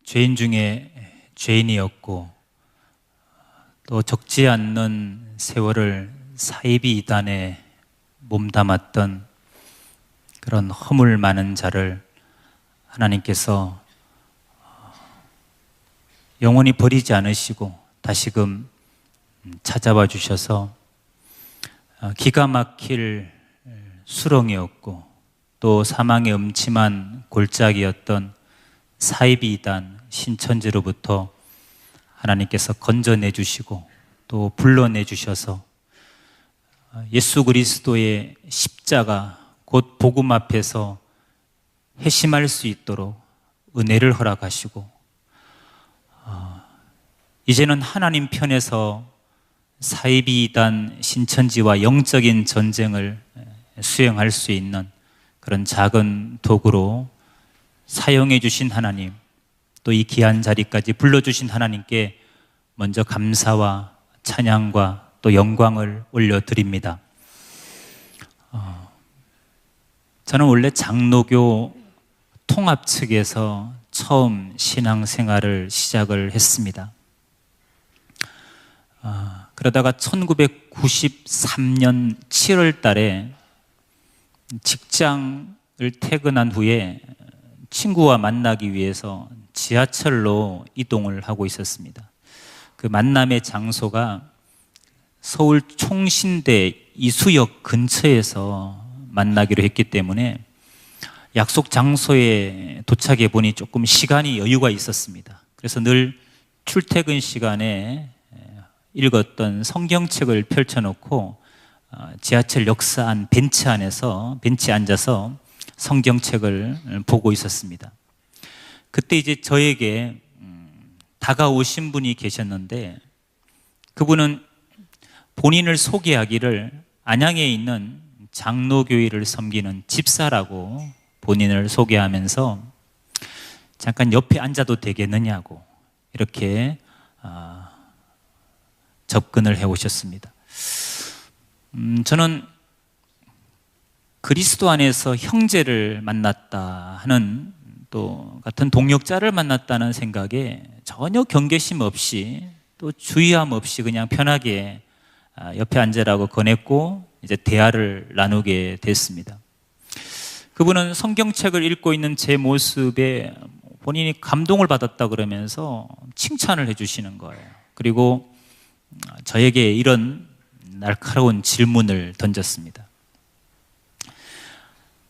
죄인 중에 죄인이었고 또 적지 않는 세월을 사이비 이단에 몸담았던 그런 허물 많은 자를 하나님께서 영원히 버리지 않으시고 다시금 찾아와 주셔서 기가 막힐 수렁이었고 또 사망의 음침한 골짜기였던 사이비 이단 신천지로부터 하나님께서 건져내 주시고 또 불러내 주셔서 예수 그리스도의 십자가 곧 복음 앞에서 회심할 수 있도록 은혜를 허락하시고 이제는 하나님 편에서 사이비 이단 신천지와 영적인 전쟁을 수행할 수 있는 그런 작은 도구로 사용해 주신 하나님, 또 이 귀한 자리까지 불러주신 하나님께 먼저 감사와 찬양과 또 영광을 올려드립니다. 저는 원래 장로교 통합 측에서 처음 신앙생활을 시작을 했습니다. 그러다가 1993년 7월 달에 직장을 퇴근한 후에 친구와 만나기 위해서 지하철로 이동을 하고 있었습니다. 그 만남의 장소가 서울 총신대 이수역 근처에서 만나기로 했기 때문에 약속 장소에 도착해 보니 조금 시간이 여유가 있었습니다. 그래서 늘 출퇴근 시간에 읽었던 성경책을 펼쳐놓고 지하철 역사 안 벤치에 앉아서 성경책을 보고 있었습니다. 그때 이제 저에게 다가오신 분이 계셨는데 그분은 본인을 소개하기를 안양에 있는 장로교회를 섬기는 집사라고 본인을 소개하면서 잠깐 옆에 앉아도 되겠느냐고 이렇게 접근을 해오셨습니다. 저는 그리스도 안에서 형제를 만났다 하는 또 같은 동역자를 만났다는 생각에 전혀 경계심 없이 또 주의함 없이 그냥 편하게 옆에 앉으라고 권했고 이제 대화를 나누게 됐습니다. 그분은 성경책을 읽고 있는 제 모습에 본인이 감동을 받았다 그러면서 칭찬을 해주시는 거예요. 그리고 저에게 이런 날카로운 질문을 던졌습니다.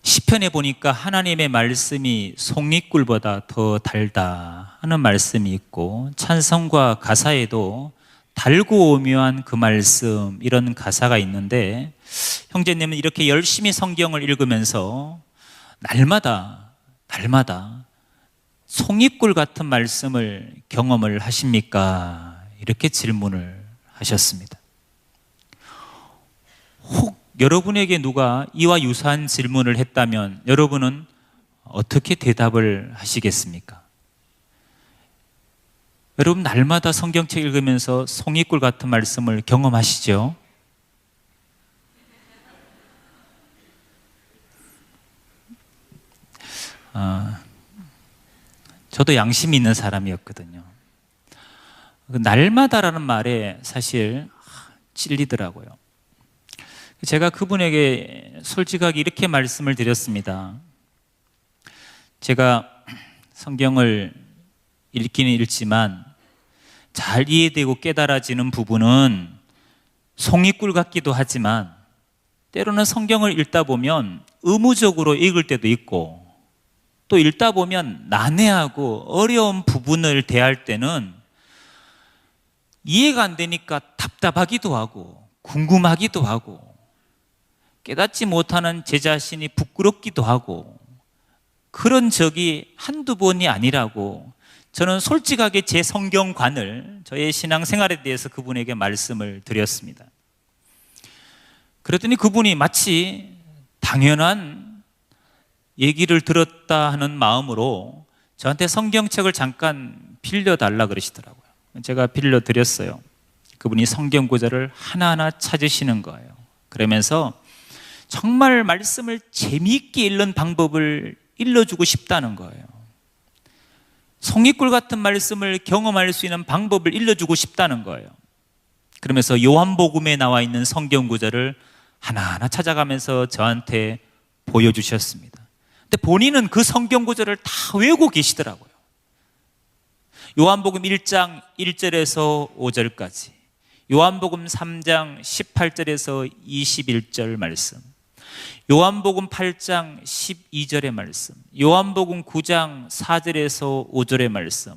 시편에 보니까 하나님의 말씀이 송이꿀보다 더 달다 하는 말씀이 있고 찬송과 가사에도 달고 오묘한 그 말씀 이런 가사가 있는데 형제님은 이렇게 열심히 성경을 읽으면서 날마다 송이꿀 같은 말씀을 경험을 하십니까? 이렇게 질문을 하셨습니다. 혹 여러분에게 누가 이와 유사한 질문을 했다면 여러분은 어떻게 대답을 하시겠습니까? 여러분 날마다 성경책 읽으면서 송이꿀 같은 말씀을 경험하시죠? 저도 양심이 있는 사람이었거든요. 날마다라는 말에 사실 찔리더라고요. 제가 그분에게 솔직하게 이렇게 말씀을 드렸습니다. 제가 성경을 읽기는 읽지만 잘 이해되고 깨달아지는 부분은 송이꿀 같기도 하지만 때로는 성경을 읽다 보면 의무적으로 읽을 때도 있고 또 읽다 보면 난해하고 어려운 부분을 대할 때는 이해가 안 되니까 답답하기도 하고 궁금하기도 하고 깨닫지 못하는 제 자신이 부끄럽기도 하고 그런 적이 한두 번이 아니라고 저는 솔직하게 제 성경관을 저의 신앙생활에 대해서 그분에게 말씀을 드렸습니다. 그랬더니 그분이 마치 당연한 얘기를 들었다 하는 마음으로 저한테 성경책을 잠깐 빌려달라 그러시더라고요. 제가 빌려드렸어요. 그분이 성경 구절을 하나하나 찾으시는 거예요. 그러면서 정말 말씀을 재미있게 읽는 방법을 일러주고 싶다는 거예요. 송이꿀 같은 말씀을 경험할 수 있는 방법을 일러주고 싶다는 거예요. 그러면서 요한복음에 나와 있는 성경 구절을 하나하나 찾아가면서 저한테 보여주셨습니다. 근데 본인은 그 성경 구절을 다 외우고 계시더라고요. 요한복음 1장 1절에서 5절까지, 요한복음 3장 18절에서 21절 말씀, 요한복음 8장 12절의 말씀, 요한복음 9장 4절에서 5절의 말씀,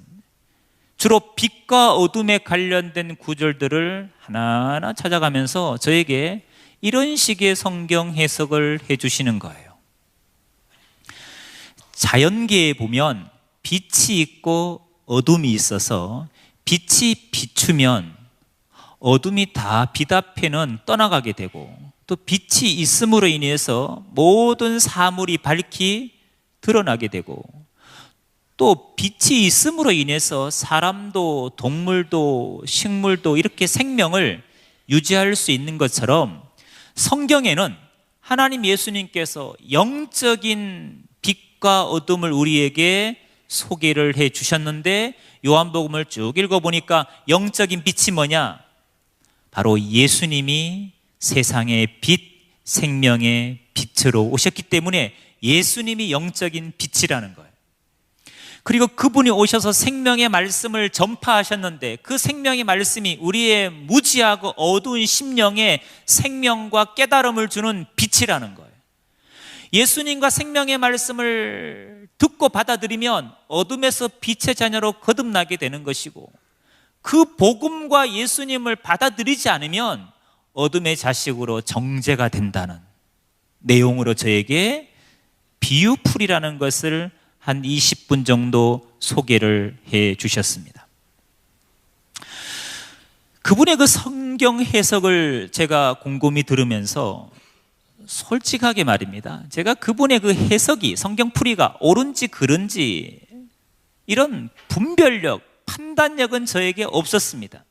주로 빛과 어둠에 관련된 구절들을 하나하나 찾아가면서 저에게 이런 식의 성경 해석을 해주시는 거예요. 자연계에 보면 빛이 있고 어둠이 있어서 빛이 비추면 어둠이 다 빛 앞에는 떠나가게 되고, 또 빛이 있음으로 인해서 모든 사물이 밝히 드러나게 되고, 또 빛이 있음으로 인해서 사람도 동물도 식물도 이렇게 생명을 유지할 수 있는 것처럼 성경에는 하나님 예수님께서 영적인 빛과 어둠을 우리에게 소개를 해 주셨는데, 요한복음을 쭉 읽어보니까 영적인 빛이 뭐냐? 바로 예수님이 세상의 빛, 생명의 빛으로 오셨기 때문에 예수님이 영적인 빛이라는 거예요. 그리고 그분이 오셔서 생명의 말씀을 전파하셨는데, 그 생명의 말씀이 우리의 무지하고 어두운 심령에 생명과 깨달음을 주는 빛이라는 거예요. 예수님과 생명의 말씀을 듣고 받아들이면 어둠에서 빛의 자녀로 거듭나게 되는 것이고, 그 복음과 예수님을 받아들이지 않으면 어둠의 자식으로 정죄가 된다는 내용으로 저에게 비유풀이라는 것을 한 20분 정도 소개를 해 주셨습니다. 그분의 그 성경 해석을 제가 곰곰이 들으면서 솔직하게 말입니다, 제가 그분의 그 해석이, 성경풀이가 옳은지 그른지 이런 분별력, 판단력은 저에게 없었습니다.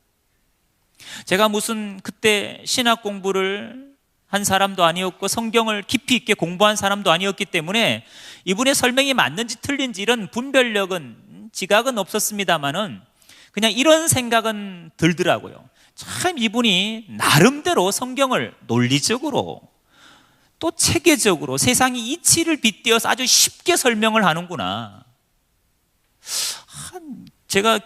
제가 무슨 그때 신학 공부를 한 사람도 아니었고 성경을 깊이 있게 공부한 사람도 아니었기 때문에 이분의 설명이 맞는지 틀린지 이런 분별력은, 지각은 없었습니다만은 그냥 이런 생각은 들더라고요. 참 이분이 나름대로 성경을 논리적으로 또 체계적으로 세상의 이치를 빗대어서 아주 쉽게 설명을 하는구나. 제가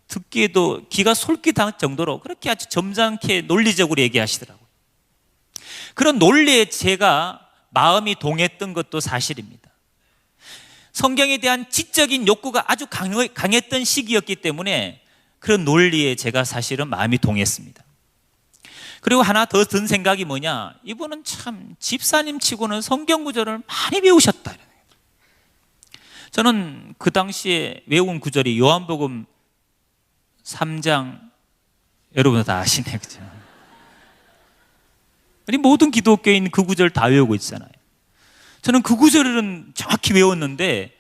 듣기에도 기가 솔깃할 정도로 그렇게 아주 점잖게 논리적으로 얘기하시더라고요. 그런 논리에 제가 마음이 동했던 것도 사실입니다. 성경에 대한 지적인 욕구가 아주 강했던 시기였기 때문에 그런 논리에 제가 사실은 마음이 동했습니다. 그리고 하나 더 든 생각이 뭐냐, 이분은 참 집사님 치고는 성경 구절을 많이 배우셨다. 저는 그 당시에 외운 구절이 요한복음 3장, 여러분 다 아시네, 그죠? 아니, 모든 기독교인 그 구절 다 외우고 있잖아요. 저는 그 구절은 정확히 외웠는데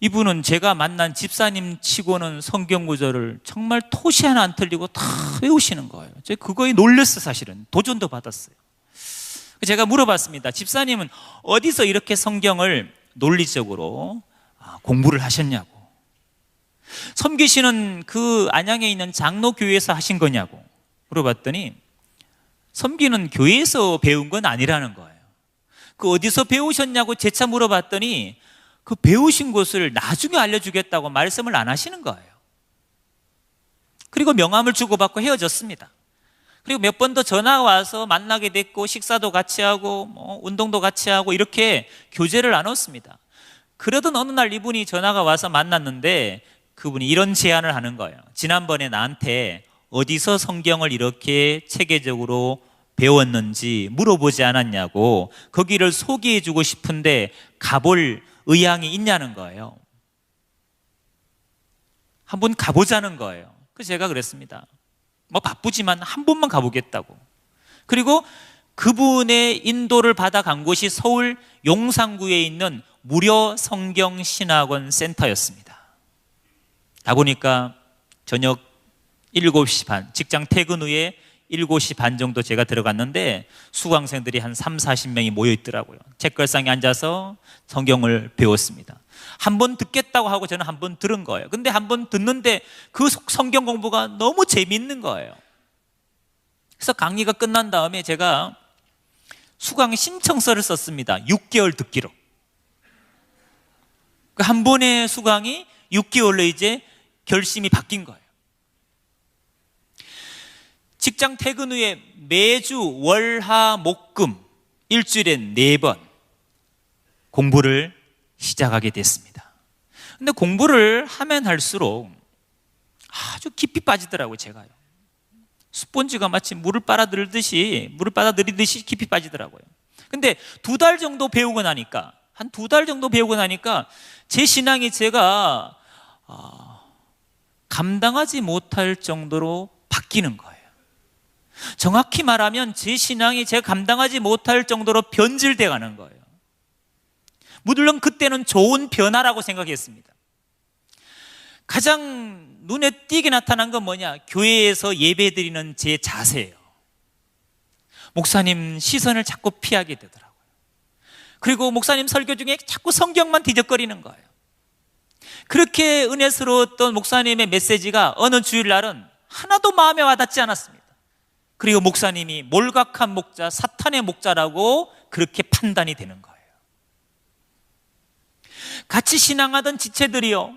이분은 제가 만난 집사님 치고는 성경 구절을 정말 토시 하나 안 틀리고 다 외우시는 거예요. 제가 그거에 놀랐어요. 사실은 도전도 받았어요. 제가 물어봤습니다. 집사님은 어디서 이렇게 성경을 논리적으로 공부를 하셨냐고, 섬기시는 그 안양에 있는 장로교회에서 하신 거냐고 물어봤더니 섬기는 교회에서 배운 건 아니라는 거예요. 그 어디서 배우셨냐고 재차 물어봤더니 그 배우신 곳을 나중에 알려주겠다고 말씀을 안 하시는 거예요. 그리고 명함을 주고받고 헤어졌습니다. 그리고 몇 번 더 전화가 와서 만나게 됐고 식사도 같이 하고 운동도 같이 하고 이렇게 교제를 나눴습니다. 그러던 어느 날 이분이 전화가 와서 만났는데 그분이 이런 제안을 하는 거예요. 지난번에 나한테 어디서 성경을 이렇게 체계적으로 배웠는지 물어보지 않았냐고, 거기를 소개해 주고 싶은데 가볼 의향이 있냐는 거예요. 한번 가보자는 거예요. 그래서 제가 그랬습니다. 바쁘지만 한 번만 가보겠다고. 그리고 그분의 인도를 받아간 곳이 서울 용산구에 있는 무료 성경신학원 센터였습니다. 가보니까 저녁 7시 반, 직장 퇴근 후에 7시 반 정도 제가 들어갔는데 수강생들이 한 30, 40명이 모여 있더라고요. 책걸상에 앉아서 성경을 배웠습니다. 한 번 듣겠다고 하고 저는 한 번 들은 거예요. 근데 한 번 듣는데 그 성경 공부가 너무 재밌는 거예요. 그래서 강의가 끝난 다음에 제가 수강 신청서를 썼습니다. 6개월 듣기로. 한 번의 수강이 6개월로 이제 결심이 바뀐 거예요. 직장 퇴근 후에 매주 월, 화, 목, 금 일주일에 4번 공부를 시작하게 됐습니다. 근데 공부를 하면 할수록 아주 깊이 빠지더라고요. 제가요, 스폰지가 마치 물을 빨아들이듯이 깊이 빠지더라고요. 근데 2달 정도 배우고 나니까, 한 2달 정도 배우고 나니까 제 신앙이 제가 감당하지 못할 정도로 바뀌는 거예요. 정확히 말하면 제 신앙이 제가 감당하지 못할 정도로 변질돼 가는 거예요. 물론 그때는 좋은 변화라고 생각했습니다. 가장 눈에 띄게 나타난 건 뭐냐? 교회에서 예배드리는 제 자세예요. 목사님 시선을 자꾸 피하게 되더라고요. 그리고 목사님 설교 중에 자꾸 성경만 뒤적거리는 거예요. 그렇게 은혜스러웠던 목사님의 메시지가 어느 주일날은 하나도 마음에 와닿지 않았습니다. 그리고 목사님이 몰각한 목자, 사탄의 목자라고 그렇게 판단이 되는 거예요. 같이 신앙하던 지체들이요,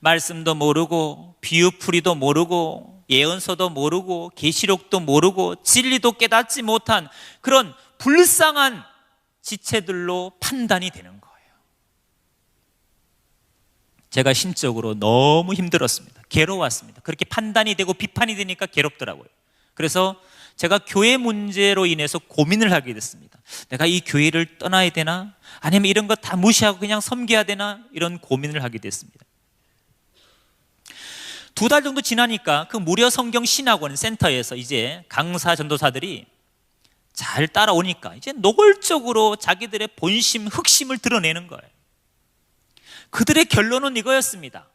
말씀도 모르고 비유풀이도 모르고 예언서도 모르고 계시록도 모르고 진리도 깨닫지 못한 그런 불쌍한 지체들로 판단이 되는 거예요. 제가 심적으로 너무 힘들었습니다. 괴로웠습니다. 그렇게 판단이 되고 비판이 되니까 괴롭더라고요. 그래서 제가 교회 문제로 인해서 고민을 하게 됐습니다. 내가 이 교회를 떠나야 되나? 아니면 이런 거 다 무시하고 그냥 섬겨야 되나? 이런 고민을 하게 됐습니다. 2달 정도 지나니까 그 무료 성경 신학원 센터에서 이제 강사 전도사들이 잘 따라오니까 이제 노골적으로 자기들의 본심, 흑심을 드러내는 거예요. 그들의 결론은 이거였습니다.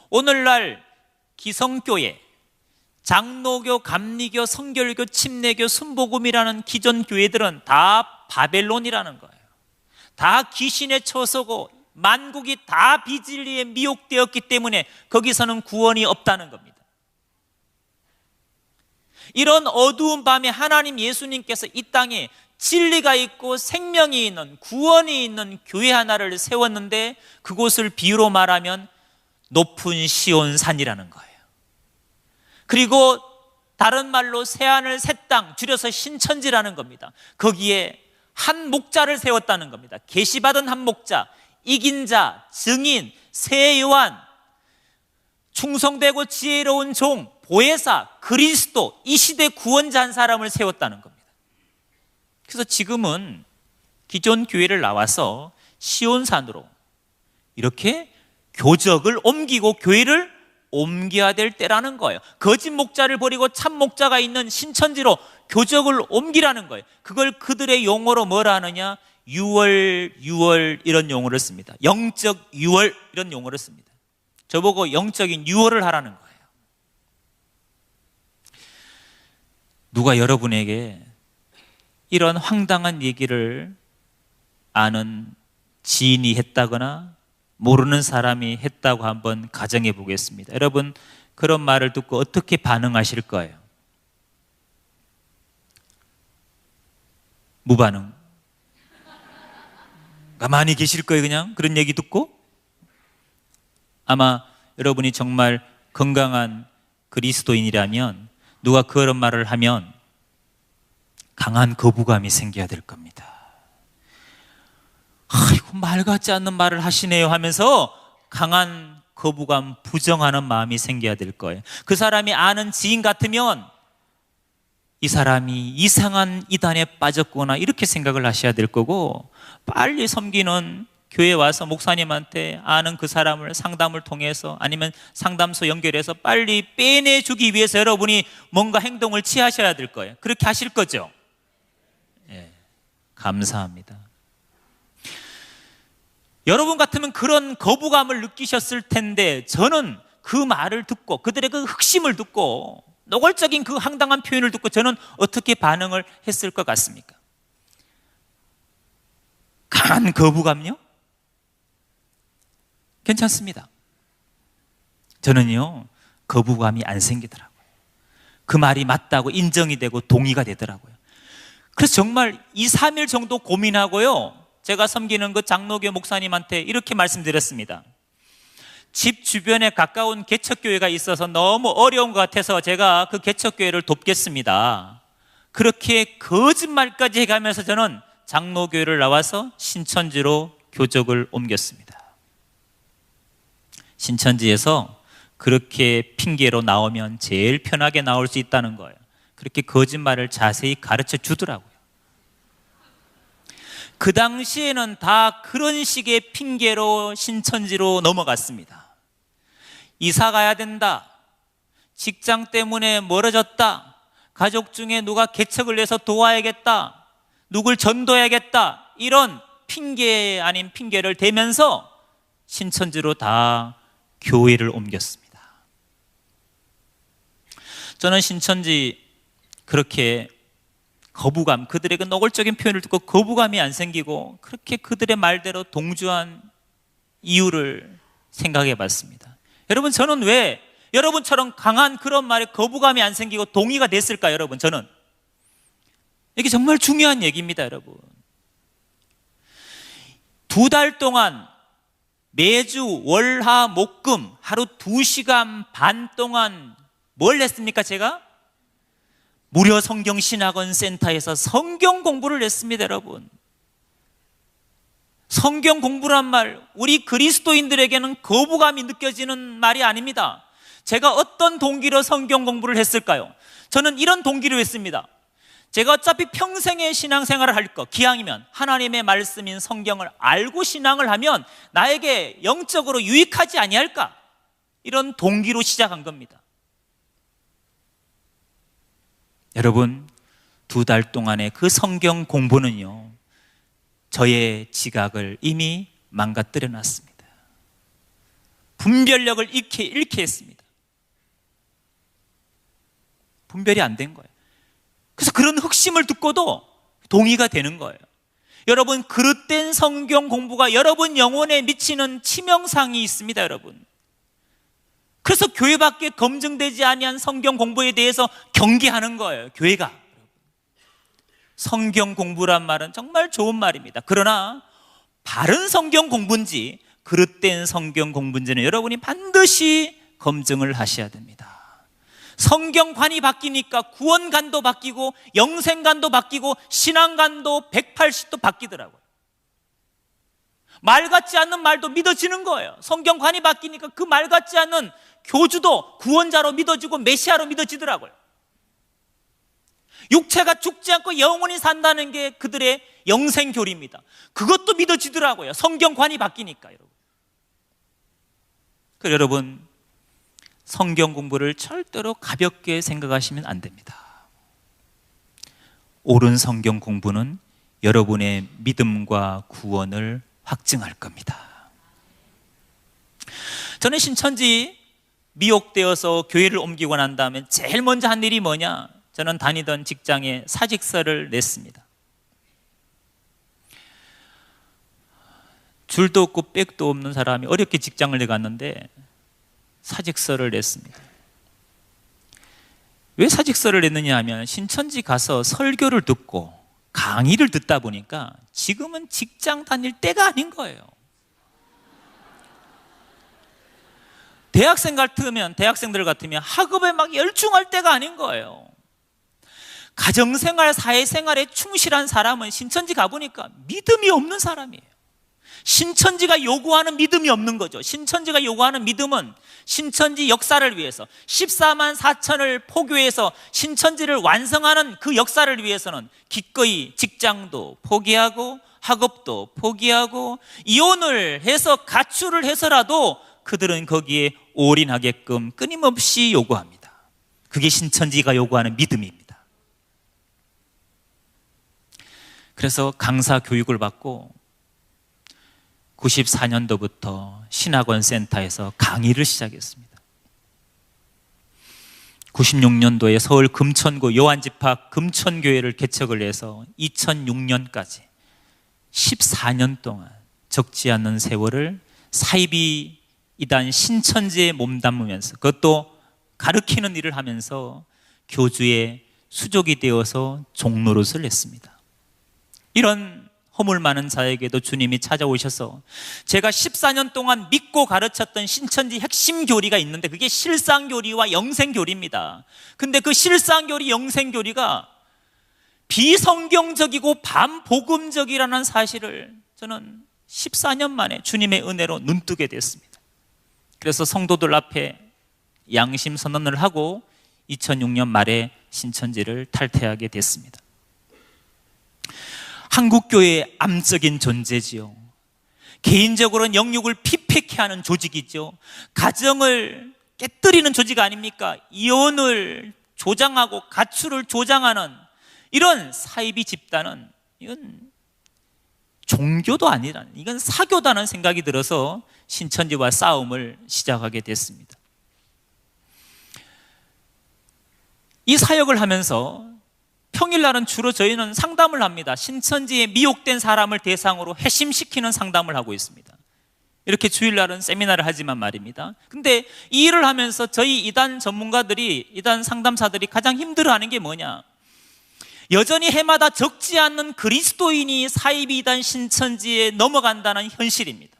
오늘날 기성교회, 장로교, 감리교, 성결교, 침례교, 순복음이라는 기존 교회들은 다 바벨론이라는 거예요. 다 귀신에 처서고 만국이 다 비진리에 미혹되었기 때문에 거기서는 구원이 없다는 겁니다. 이런 어두운 밤에 하나님 예수님께서 이 땅에 진리가 있고 생명이 있는, 구원이 있는 교회 하나를 세웠는데 그곳을 비유로 말하면 높은 시온산이라는 거예요. 그리고 다른 말로 새하늘 새 땅, 줄여서 신천지라는 겁니다. 거기에 한 목자를 세웠다는 겁니다. 계시받은 한 목자, 이긴 자, 증인, 새 요한, 충성되고 지혜로운 종, 보혜사, 그리스도, 이 시대 구원자 한 사람을 세웠다는 겁니다. 그래서 지금은 기존 교회를 나와서 시온산으로 이렇게 교적을 옮기고 교회를 옮겨야 될 때라는 거예요. 거짓 목자를 버리고 참 목자가 있는 신천지로 교적을 옮기라는 거예요. 그걸 그들의 용어로 뭐라 하느냐? 유월 이런 용어를 씁니다. 영적 유월 이런 용어를 씁니다. 저보고 영적인 유월을 하라는 거예요. 누가 여러분에게 이런 황당한 얘기를 아는 지인이 했다거나 모르는 사람이 했다고 한번 가정해 보겠습니다. 여러분, 그런 말을 듣고 어떻게 반응하실 거예요? 무반응. 가만히 계실 거예요, 그냥? 그런 얘기 듣고? 아마 여러분이 정말 건강한 그리스도인이라면 누가 그런 말을 하면 강한 거부감이 생겨야 될 겁니다. 아이고, 말 같지 않는 말을 하시네요 하면서 강한 거부감, 부정하는 마음이 생겨야 될 거예요. 그 사람이 아는 지인 같으면 이 사람이 이상한 이단에 빠졌구나 이렇게 생각을 하셔야 될 거고, 빨리 섬기는 교회에 와서 목사님한테 아는 그 사람을 상담을 통해서 아니면 상담소 연결해서 빨리 빼내주기 위해서 여러분이 뭔가 행동을 취하셔야 될 거예요. 그렇게 하실 거죠? 예, 감사합니다. 여러분 같으면 그런 거부감을 느끼셨을 텐데, 저는 그 말을 듣고 그들의 그 흑심을 듣고 노골적인 그 황당한 표현을 듣고 저는 어떻게 반응을 했을 것 같습니까? 강한 거부감요? 괜찮습니다. 저는요, 거부감이 안 생기더라고요. 그 말이 맞다고 인정이 되고 동의가 되더라고요. 그래서 정말 2, 3일 정도 고민하고요, 제가 섬기는 그 장로교 목사님한테 이렇게 말씀드렸습니다. 집 주변에 가까운 개척교회가 있어서 너무 어려운 것 같아서 제가 그 개척교회를 돕겠습니다. 그렇게 거짓말까지 해가면서 저는 장로교회를 나와서 신천지로 교적을 옮겼습니다. 신천지에서 그렇게 핑계로 나오면 제일 편하게 나올 수 있다는 거예요. 그렇게 거짓말을 자세히 가르쳐 주더라고요. 그 당시에는 다 그런 식의 핑계로 신천지로 넘어갔습니다. 이사 가야 된다, 직장 때문에 멀어졌다, 가족 중에 누가 개척을 해서 도와야겠다, 누굴 전도해야겠다, 이런 핑계 아닌 핑계를 대면서 신천지로 다 교회를 옮겼습니다. 저는 신천지 그렇게 거부감, 그들의 그 노골적인 표현을 듣고 거부감이 안 생기고 그렇게 그들의 말대로 동조한 이유를 생각해 봤습니다. 여러분, 저는 왜 여러분처럼 강한 그런 말에 거부감이 안 생기고 동의가 됐을까요? 여러분, 저는 이게 정말 중요한 얘기입니다. 여러분, 2달 동안 매주 월화 목금 하루 2시간 반 동안 뭘 했습니까? 제가 무료 성경신학원 센터에서 성경 공부를 했습니다. 여러분, 성경 공부란 말, 우리 그리스도인들에게는 거부감이 느껴지는 말이 아닙니다. 제가 어떤 동기로 성경 공부를 했을까요? 저는 이런 동기로 했습니다. 제가 어차피 평생의 신앙생활을 할 거, 기왕이면 하나님의 말씀인 성경을 알고 신앙을 하면 나에게 영적으로 유익하지 아니할까, 이런 동기로 시작한 겁니다. 여러분, 2달 동안의 그 성경 공부는요, 저의 지각을 이미 망가뜨려 놨습니다. 분별력을 잃게 했습니다. 분별이 안 된 거예요. 그래서 그런 흑심을 듣고도 동의가 되는 거예요. 여러분, 그릇된 성경 공부가 여러분 영혼에 미치는 치명상이 있습니다. 여러분, 그래서 교회밖에 검증되지 아니한 성경 공부에 대해서 경계하는 거예요. 교회가. 성경 공부란 말은 정말 좋은 말입니다. 그러나 바른 성경 공부인지 그릇된 성경 공부인지는 여러분이 반드시 검증을 하셔야 됩니다. 성경관이 바뀌니까 구원관도 바뀌고 영생관도 바뀌고 신앙관도 180도 바뀌더라고요. 말 같지 않는 말도 믿어지는 거예요. 성경관이 바뀌니까 그 말 같지 않은 교주도 구원자로 믿어지고 메시아로 믿어지더라고요. 육체가 죽지 않고 영원히 산다는 게 그들의 영생교리입니다. 그것도 믿어지더라고요. 성경관이 바뀌니까. 그래서 여러분, 성경 공부를 절대로 가볍게 생각하시면 안 됩니다. 옳은 성경 공부는 여러분의 믿음과 구원을 확증할 겁니다. 저는 신천지 미혹되어서 교회를 옮기고 난 다음에 제일 먼저 한 일이 뭐냐? 저는 다니던 직장에 사직서를 냈습니다. 줄도 없고 백도 없는 사람이 어렵게 직장을 내갔는데 사직서를 냈습니다. 왜 사직서를 냈느냐 하면 신천지 가서 설교를 듣고 강의를 듣다 보니까 지금은 직장 다닐 때가 아닌 거예요. 대학생들 같으면 학업에 막 열중할 때가 아닌 거예요. 가정생활, 사회생활에 충실한 사람은 신천지 가보니까 믿음이 없는 사람이에요. 신천지가 요구하는 믿음이 없는 거죠. 신천지가 요구하는 믿음은 신천지 역사를 위해서 14만 4천을 포교해서 신천지를 완성하는 그 역사를 위해서는 기꺼이 직장도 포기하고 학업도 포기하고 이혼을 해서 가출을 해서라도 그들은 거기에 올인하게끔 끊임없이 요구합니다. 그게 신천지가 요구하는 믿음입니다. 그래서 강사 교육을 받고 94년도부터 신학원 센터에서 강의를 시작했습니다. 96년도에 서울 금천구 요한집합 금천교회를 개척을 해서 2006년까지 14년 동안 적지 않은 세월을 사이비 이단 신천지에 몸담으면서, 그것도 가르치는 일을 하면서 교주의 수족이 되어서 종노릇을 했습니다. 이런 허물 많은 자에게도 주님이 찾아오셔서, 제가 14년 동안 믿고 가르쳤던 신천지 핵심 교리가 있는데 그게 실상교리와 영생교리입니다. 근데 그 실상교리, 영생교리가 비성경적이고 반복음적이라는 사실을 저는 14년 만에 주님의 은혜로 눈뜨게 됐습니다. 그래서 성도들 앞에 양심 선언을 하고 2006년 말에 신천지를 탈퇴하게 됐습니다. 한국교회의 암적인 존재지요. 개인적으로는 영육을 피폐케 하는 조직이죠. 가정을 깨뜨리는 조직 아닙니까? 이혼을 조장하고 가출을 조장하는 이런 사이비 집단은, 이건 종교도 아니라 이건 사교다는 생각이 들어서 신천지와 싸움을 시작하게 됐습니다. 이 사역을 하면서 평일날은 주로 저희는 상담을 합니다. 신천지에 미혹된 사람을 대상으로 회심시키는 상담을 하고 있습니다. 이렇게 주일날은 세미나를 하지만 말입니다. 근데 이 일을 하면서 저희 이단 전문가들이, 이단 상담사들이 가장 힘들어하는 게 뭐냐? 여전히 해마다 적지 않는 그리스도인이 사이비 이단 신천지에 넘어간다는 현실입니다.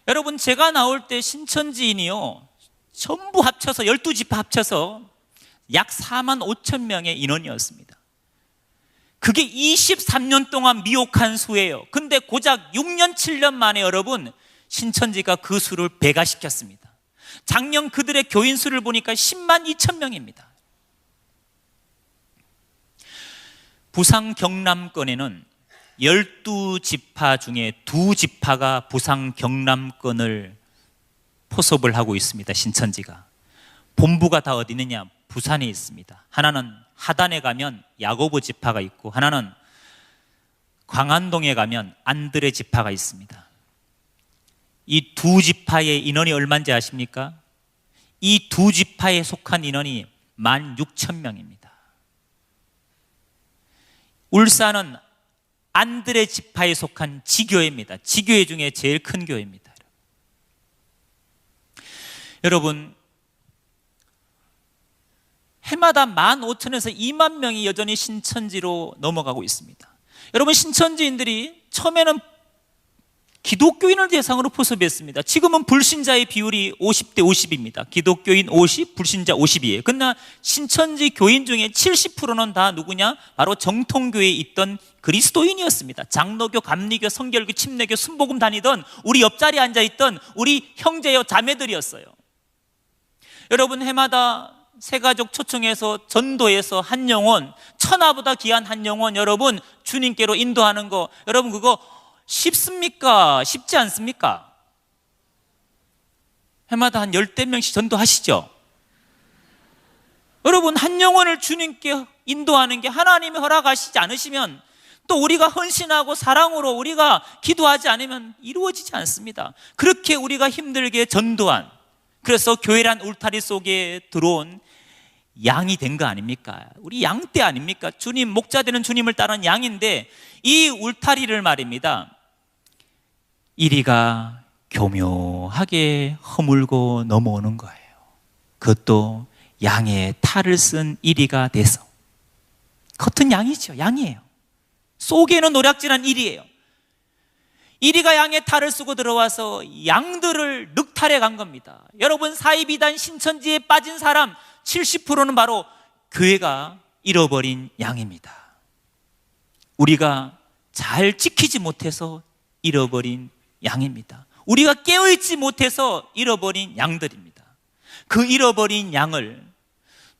여러분, 제가 나올 때 신천지인이요, 전부 합쳐서 12지파 합쳐서 약 4만 5천 명의 인원이었습니다. 그게 23년 동안 미혹한 수예요. 근데 고작 6년 7년 만에 여러분, 신천지가 그 수를 배가시켰습니다. 작년 그들의 교인 수를 보니까 10만 2천 명입니다. 부산 경남권에는 12지파 중에 2지파가 부산 경남권을 포섭을 하고 있습니다. 신천지가. 본부가 다 어디 있느냐? 부산에 있습니다. 하나는 하단에 가면 야고보 지파가 있고, 하나는 광안동에 가면 안드레 지파가 있습니다. 이 2지파의 인원이 얼마인지 아십니까? 이 2지파에 속한 인원이 16,000명입니다. 울산은 안드레 지파에 속한 지교회입니다. 지교회 중에 제일 큰 교회입니다. 여러분, 해마다 15,000에서 2만 명이 여전히 신천지로 넘어가고 있습니다. 여러분, 신천지인들이 처음에는 기독교인을 대상으로 포섭했습니다. 지금은 불신자의 비율이 50대 50입니다. 기독교인 50, 불신자 50이에요. 그러나 신천지 교인 중에 70%는 다 누구냐? 바로 정통교회에 있던 그리스도인이었습니다. 장로교, 감리교, 성결교, 침례교, 순복음 다니던 우리 옆자리에 앉아있던 우리 형제요 자매들이었어요. 여러분, 해마다 새가족 초청해서 전도해서 한 영혼, 천하보다 귀한 한 영혼 여러분 주님께로 인도하는 거, 여러분 그거 쉽습니까? 쉽지 않습니까? 해마다 한 10대 명씩 전도하시죠? 여러분, 한 영혼을 주님께 인도하는 게 하나님이 허락하시지 않으시면, 또 우리가 헌신하고 사랑으로 우리가 기도하지 않으면 이루어지지 않습니다. 그렇게 우리가 힘들게 전도한, 그래서 교회란 울타리 속에 들어온 양이 된 거 아닙니까? 우리 양떼 아닙니까? 주님, 목자 되는 주님을 따르는 양인데, 이 울타리를 말입니다, 이리가 교묘하게 허물고 넘어오는 거예요. 그것도 양의 탈을 쓴 이리가 돼서. 겉은 양이죠. 양이에요. 속에는 노략질한 이리예요. 이리가 양의 탈을 쓰고 들어와서 양들을 늑탈해 간 겁니다. 여러분, 사이비단 신천지에 빠진 사람 70%는 바로 교회가 잃어버린 양입니다. 우리가 잘 지키지 못해서 잃어버린 양입니다. 우리가 깨어있지 못해서 잃어버린 양들입니다. 그 잃어버린 양을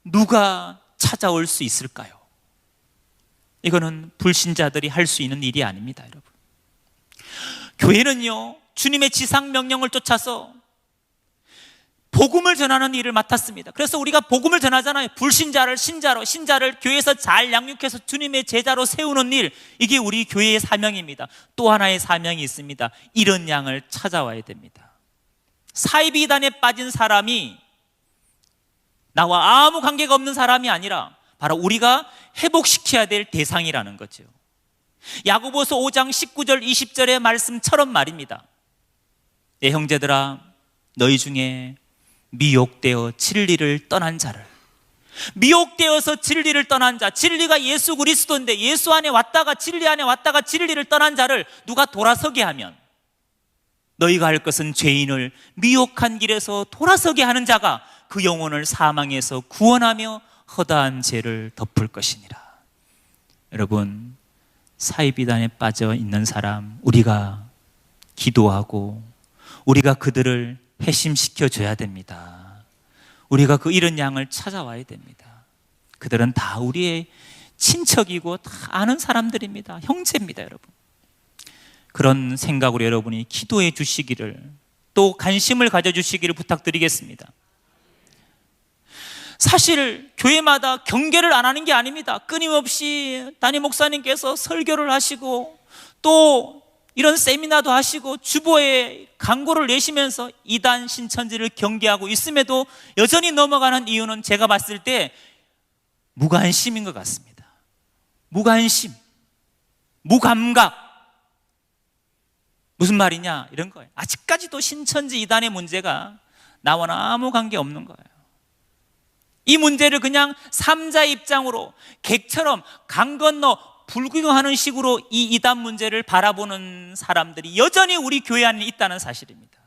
누가 찾아올 수 있을까요? 이거는 불신자들이 할 수 있는 일이 아닙니다, 여러분. 교회는요, 주님의 지상 명령을 쫓아서 복음을 전하는 일을 맡았습니다. 그래서 우리가 복음을 전하잖아요. 불신자를 신자로, 신자를 교회에서 잘 양육해서 주님의 제자로 세우는 일, 이게 우리 교회의 사명입니다. 또 하나의 사명이 있습니다. 이런 양을 찾아와야 됩니다. 사이비단에 빠진 사람이 나와 아무 관계가 없는 사람이 아니라 바로 우리가 회복시켜야 될 대상이라는 거죠. 야고보서 5장 19절 20절의 말씀처럼 말입니다. 내 형제들아, 너희 중에 미혹되어 진리를 떠난 자를, 미혹되어서 진리를 떠난 자, 진리가 예수 그리스도인데 예수 안에 왔다가 진리 안에 왔다가 진리를 떠난 자를 누가 돌아서게 하면, 너희가 할 것은 죄인을 미혹한 길에서 돌아서게 하는 자가 그 영혼을 사망에서 구원하며 허다한 죄를 덮을 것이니라. 여러분, 사이비단에 빠져 있는 사람, 우리가 기도하고 우리가 그들을 회심시켜 줘야 됩니다. 우리가 그 잃은 양을 찾아와야 됩니다. 그들은 다 우리의 친척이고 다 아는 사람들입니다. 형제입니다, 여러분. 그런 생각으로 여러분이 기도해 주시기를, 또 관심을 가져주시기를 부탁드리겠습니다. 사실 교회마다 경계를 안 하는 게 아닙니다. 끊임없이 담임 목사님께서 설교를 하시고 또 이런 세미나도 하시고 주보에 광고를 내시면서 이단 신천지를 경계하고 있음에도 여전히 넘어가는 이유는 제가 봤을 때 무관심인 것 같습니다. 무관심, 무감각. 무슨 말이냐 이런 거예요. 아직까지도 신천지 이단의 문제가 나와는 아무 관계 없는 거예요. 이 문제를 그냥 삼자 입장으로 객처럼 강 건너 불구경하는 식으로 이 이단 문제를 바라보는 사람들이 여전히 우리 교회 안에 있다는 사실입니다.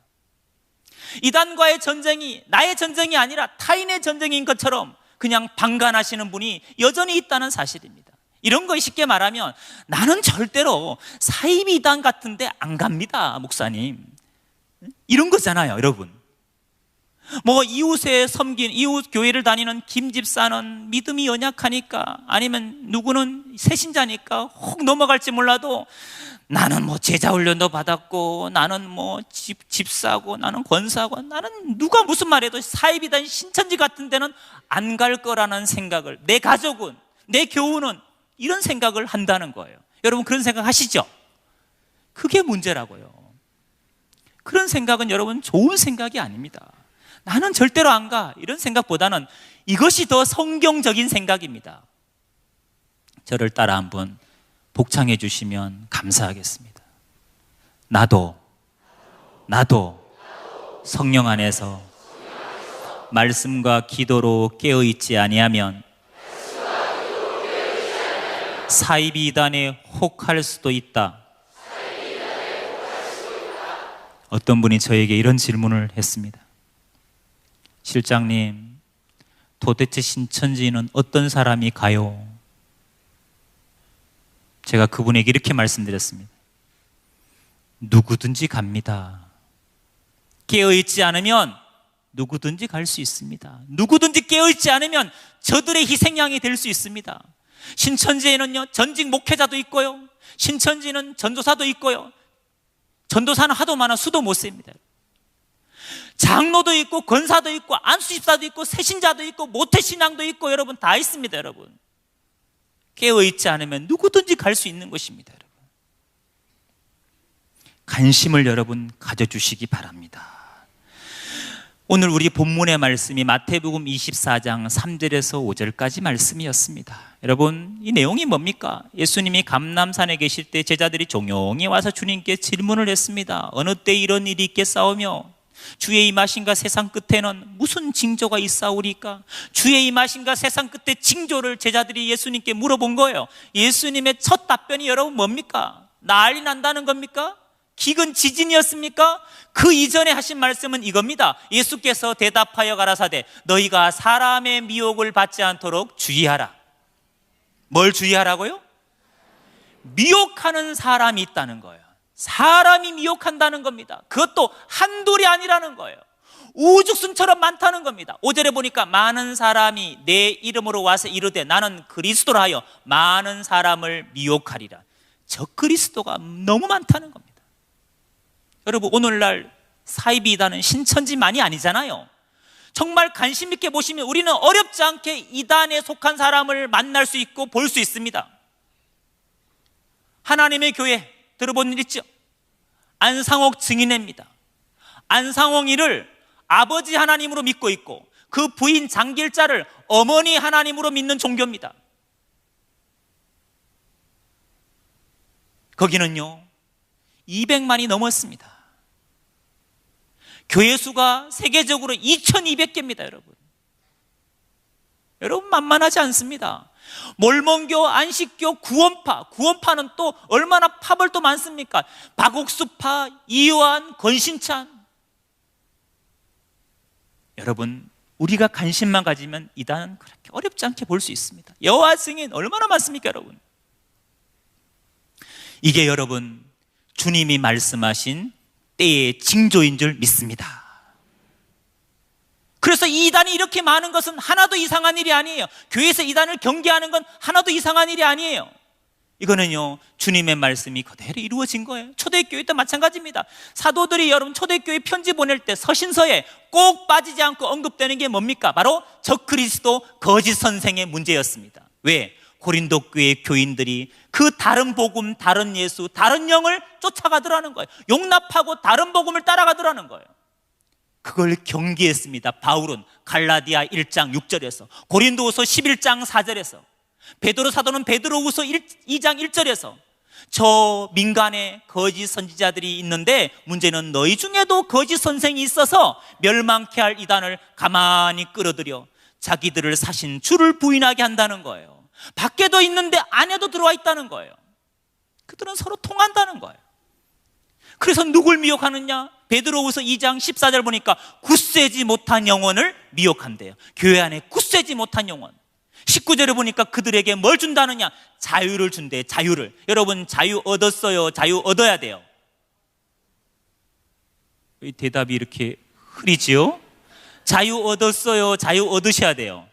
이단과의 전쟁이 나의 전쟁이 아니라 타인의 전쟁인 것처럼 그냥 방관하시는 분이 여전히 있다는 사실입니다. 이런 거 쉽게 말하면 나는 절대로 사이비단 같은데 안 갑니다, 목사님. 이런 거잖아요, 여러분. 뭐 이웃에 섬긴, 이웃 교회를 다니는 김 집사는 믿음이 연약하니까, 아니면 누구는 새신자니까 혹 넘어갈지 몰라도 나는 뭐 제자 훈련도 받았고, 나는 뭐 집사고, 나는 권사고, 나는 누가 무슨 말해도 사이비단 신천지 같은 데는 안 갈 거라는 생각을, 내 가족은, 내 교우는 이런 생각을 한다는 거예요. 여러분 그런 생각 하시죠? 그게 문제라고요. 그런 생각은 여러분 좋은 생각이 아닙니다. 나는 절대로 안 가, 이런 생각보다는 이것이 더 성경적인 생각입니다. 저를 따라 한번 복창해 주시면 감사하겠습니다. 나도 성령 안에서 말씀과 기도로 깨어있지 아니하면 사이비 이단에 혹할 수도 있다. 어떤 분이 저에게 이런 질문을 했습니다. 실장님, 도대체 신천지는 어떤 사람이 가요? 제가 그분에게 이렇게 말씀드렸습니다. 누구든지 갑니다. 깨어있지 않으면 누구든지 갈 수 있습니다. 누구든지 깨어있지 않으면 저들의 희생양이 될 수 있습니다. 신천지에는요, 전직 목회자도 있고요, 신천지는 전도사도 있고요, 전도사는 하도 많아 수도 못 셉니다. 장로도 있고 권사도 있고 안수집사도 있고 새신자도 있고 모태신앙도 있고 여러분 다 있습니다. 여러분 깨어있지 않으면 누구든지 갈 수 있는 것입니다. 여러분 관심을 여러분 가져주시기 바랍니다. 오늘 우리 본문의 말씀이 마태복음 24장 3절에서 5절까지 말씀이었습니다. 여러분 이 내용이 뭡니까? 예수님이 감람산에 계실 때 제자들이 종용이 와서 주님께 질문을 했습니다. 어느 때 이런 일이 있겠사오며 주의 임하신가 세상 끝에는 무슨 징조가 있사오리까? 주의 임하신가 세상 끝에 징조를 제자들이 예수님께 물어본 거예요. 예수님의 첫 답변이 여러분 뭡니까? 난리 난다는 겁니까? 기근 지진이었습니까? 그 이전에 하신 말씀은 이겁니다. 예수께서 대답하여 가라사대 너희가 사람의 미혹을 받지 않도록 주의하라. 뭘 주의하라고요? 미혹하는 사람이 있다는 거예요. 사람이 미혹한다는 겁니다. 그것도 한둘이 아니라는 거예요. 우죽순처럼 많다는 겁니다. 5절에 보니까 많은 사람이 내 이름으로 와서 이르되 나는 그리스도라 하여 많은 사람을 미혹하리라. 저 그리스도가 너무 많다는 겁니다. 여러분 오늘날 사이비 이단은 신천지만이 아니잖아요. 정말 관심 있게 보시면 우리는 어렵지 않게 이단에 속한 사람을 만날 수 있고 볼 수 있습니다. 하나님의 교회 들어본 일 있죠? 안상옥 증인회입니다. 안상옥이를 아버지 하나님으로 믿고 있고 그 부인 장길자를 어머니 하나님으로 믿는 종교입니다. 거기는요 200만이 넘었습니다. 교회 수가 세계적으로 2200개입니다, 여러분. 여러분, 만만하지 않습니다. 몰몬교, 안식교, 구원파는 또 얼마나 파벌 또 많습니까? 박옥수파, 이요한, 권신찬. 여러분, 우리가 관심만 가지면 이단은 그렇게 어렵지 않게 볼 수 있습니다. 여호와 증인 얼마나 많습니까, 여러분? 이게 여러분, 주님이 말씀하신 때의 징조인 줄 믿습니다. 그래서 이 이단이 이렇게 많은 것은 하나도 이상한 일이 아니에요. 교회에서 이단을 경계하는 건 하나도 이상한 일이 아니에요. 이거는요, 주님의 말씀이 그대로 이루어진 거예요. 초대교회도 마찬가지입니다. 사도들이 여러분 초대교회 편지 보낼 때 서신서에 꼭 빠지지 않고 언급되는 게 뭡니까? 바로 적그리스도 거짓 선생의 문제였습니다. 왜? 고린도 교회 교인들이 그 다른 복음, 다른 예수, 다른 영을 쫓아가더라는 거예요. 용납하고 다른 복음을 따라가더라는 거예요. 그걸 경계했습니다. 바울은 갈라디아 1장 6절에서, 고린도후서 11장 4절에서, 베드로 사도는 베드로후서 2장 1절에서 저 민간에 거짓 선지자들이 있는데 문제는 너희 중에도 거짓 선생이 있어서 멸망케 할 이단을 가만히 끌어들여 자기들을 사신 주를 부인하게 한다는 거예요. 밖에도 있는데 안에도 들어와 있다는 거예요. 그들은 서로 통한다는 거예요. 그래서 누굴 미혹하느냐? 베드로후서 2장 14절 보니까 굳세지 못한 영혼을 미혹한대요. 교회 안에 굳세지 못한 영혼. 19절에 보니까 그들에게 뭘 준다느냐? 자유를 준대. 자유를. 여러분, 자유 얻었어요? 자유 얻어야 돼요? 이 대답이 이렇게 흐리지요? 자유 얻었어요? 자유 얻으셔야 돼요?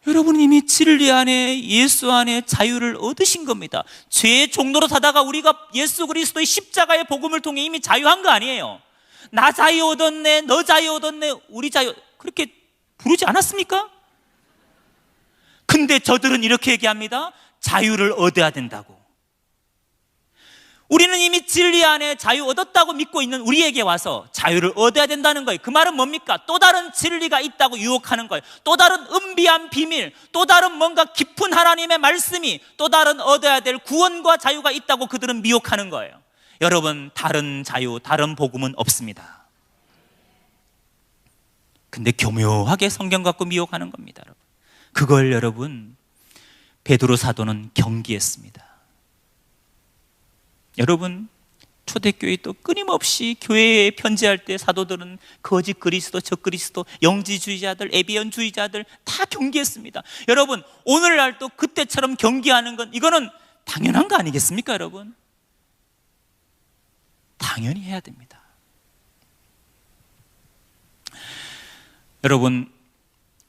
여러분, 이미 진리 안에, 예수 안에 자유를 얻으신 겁니다. 죄의 종로로 사다가 우리가 예수 그리스도의 십자가의 복음을 통해 이미 자유한 거 아니에요. 나 자유 얻었네, 너 자유 얻었네, 우리 자유, 그렇게 부르지 않았습니까? 근데 저들은 이렇게 얘기합니다. 자유를 얻어야 된다고. 우리는 이미 진리 안에 자유 얻었다고 믿고 있는 우리에게 와서 자유를 얻어야 된다는 거예요. 그 말은 뭡니까? 또 다른 진리가 있다고 유혹하는 거예요. 또 다른 은비한 비밀, 또 다른 뭔가 깊은 하나님의 말씀이, 또 다른 얻어야 될 구원과 자유가 있다고 그들은 미혹하는 거예요. 여러분, 다른 자유, 다른 복음은 없습니다. 근데 교묘하게 성경 갖고 미혹하는 겁니다, 여러분. 그걸 여러분, 베드로 사도는 경계했습니다. 여러분, 초대교회 또 끊임없이 교회에 편지할 때 사도들은 거짓 그리스도, 적그리스도, 영지주의자들, 에비언주의자들 다 경계했습니다. 여러분, 오늘날 또 그때처럼 경계하는 건 이거는 당연한 거 아니겠습니까, 여러분? 당연히 해야 됩니다. 여러분,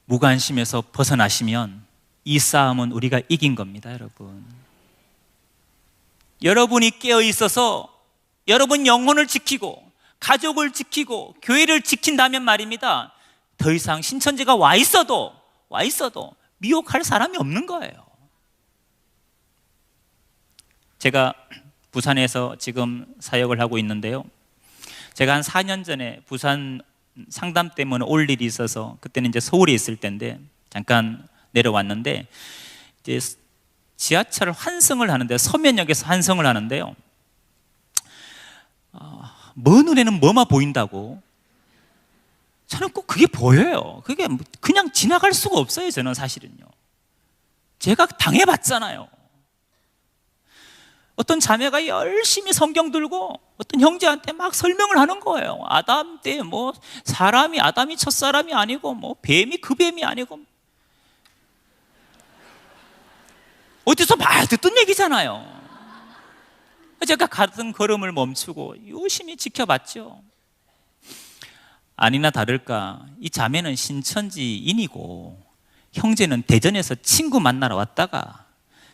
무관심에서 벗어나시면 이 싸움은 우리가 이긴 겁니다, 여러분. 여러분이 깨어 있어서 여러분 영혼을 지키고 가족을 지키고 교회를 지킨다면 말입니다, 더 이상 신천지가 와 있어도 미혹할 사람이 없는 거예요. 제가 부산에서 지금 사역을 하고 있는데요, 제가 한 4년 전에 부산 상담 때문에 올 일이 있어서 그때는 이제 서울에 있을 때인데 잠깐 내려왔는데, 이제 지하철 환승을 하는데, 서면역에서 환승을 하는데요, 먼 눈에는 뭐만 보인다고. 저는 꼭 그게 보여요. 그게 그냥 지나갈 수가 없어요. 저는 사실은요, 제가 당해봤잖아요. 어떤 자매가 열심히 성경 들고 어떤 형제한테 막 설명을 하는 거예요. 아담 때 뭐 사람이, 아담이 첫사람이 아니고 뭐 뱀이 그 뱀이 아니고, 어디서 많이 듣던 얘기잖아요. 제가 가던 걸음을 멈추고 유심히 지켜봤죠. 아니나 다를까 이 자매는 신천지인이고 형제는 대전에서 친구 만나러 왔다가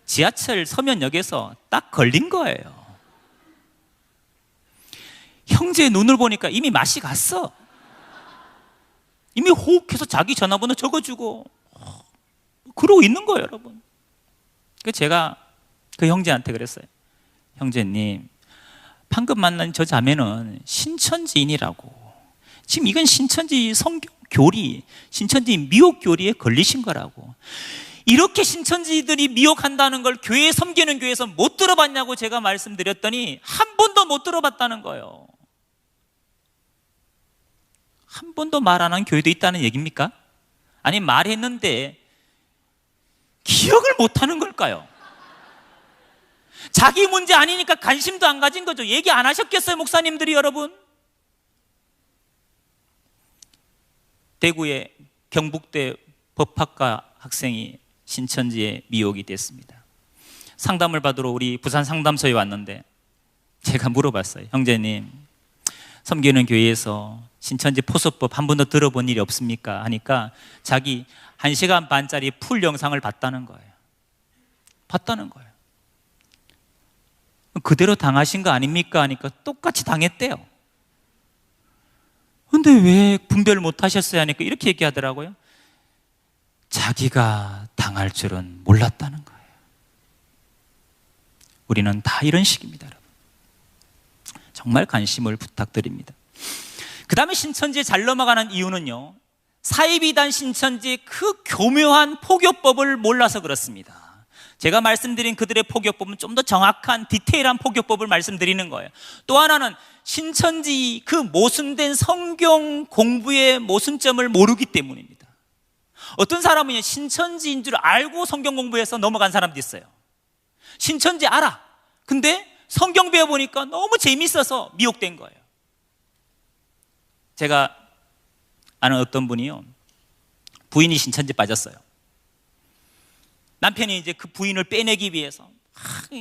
지하철 서면역에서 딱 걸린 거예요. 형제의 눈을 보니까 이미 맛이 갔어. 이미 호흡해서 자기 전화번호 적어주고 그러고 있는 거예요, 여러분. 그래서 제가 그 형제한테 그랬어요. 형제님, 방금 만난 저 자매는 신천지인이라고. 지금 이건 신천지 성경 교리, 신천지 미혹 교리에 걸리신 거라고. 이렇게 신천지들이 미혹한다는 걸 교회 섬기는 교회에서 못 들어봤냐고 제가 말씀드렸더니 한 번도 못 들어봤다는 거예요. 한 번도 말 안 한 교회도 있다는 얘기입니까? 아니, 말했는데 기억을 못 하는 걸까요? 자기 문제 아니니까 관심도 안 가진 거죠. 얘기 안 하셨겠어요, 목사님들이? 여러분, 대구의 경북대 법학과 학생이 신천지에 미혹이 됐습니다. 상담을 받으러 우리 부산 상담소에 왔는데 제가 물어봤어요. 형제님, 섬기는 교회에서 신천지 포섭법 한 번도 들어본 일이 없습니까? 하니까 자기 1시간 반짜리 풀 영상을 봤다는 거예요. 그대로 당하신 거 아닙니까? 하니까 똑같이 당했대요. 근데 왜 분별을 못 하셨어요? 하니까 이렇게 얘기하더라고요. 자기가 당할 줄은 몰랐다는 거예요. 우리는 다 이런 식입니다, 여러분. 정말 관심을 부탁드립니다. 그 다음에 신천지에 잘 넘어가는 이유는요, 사이비단 신천지의 그 교묘한 포교법을 몰라서 그렇습니다. 제가 말씀드린 그들의 포교법은 좀 더 정확한 디테일한 포교법을 말씀드리는 거예요. 또 하나는 신천지 그 모순된 성경 공부의 모순점을 모르기 때문입니다. 어떤 사람은 신천지인 줄 알고 성경 공부해서 넘어간 사람도 있어요. 신천지 알아. 근데 성경 배워보니까 너무 재밌어서 미혹된 거예요. 제가 아는 어떤 분이요, 부인이 신천지 빠졌어요. 남편이 이제 그 부인을 빼내기 위해서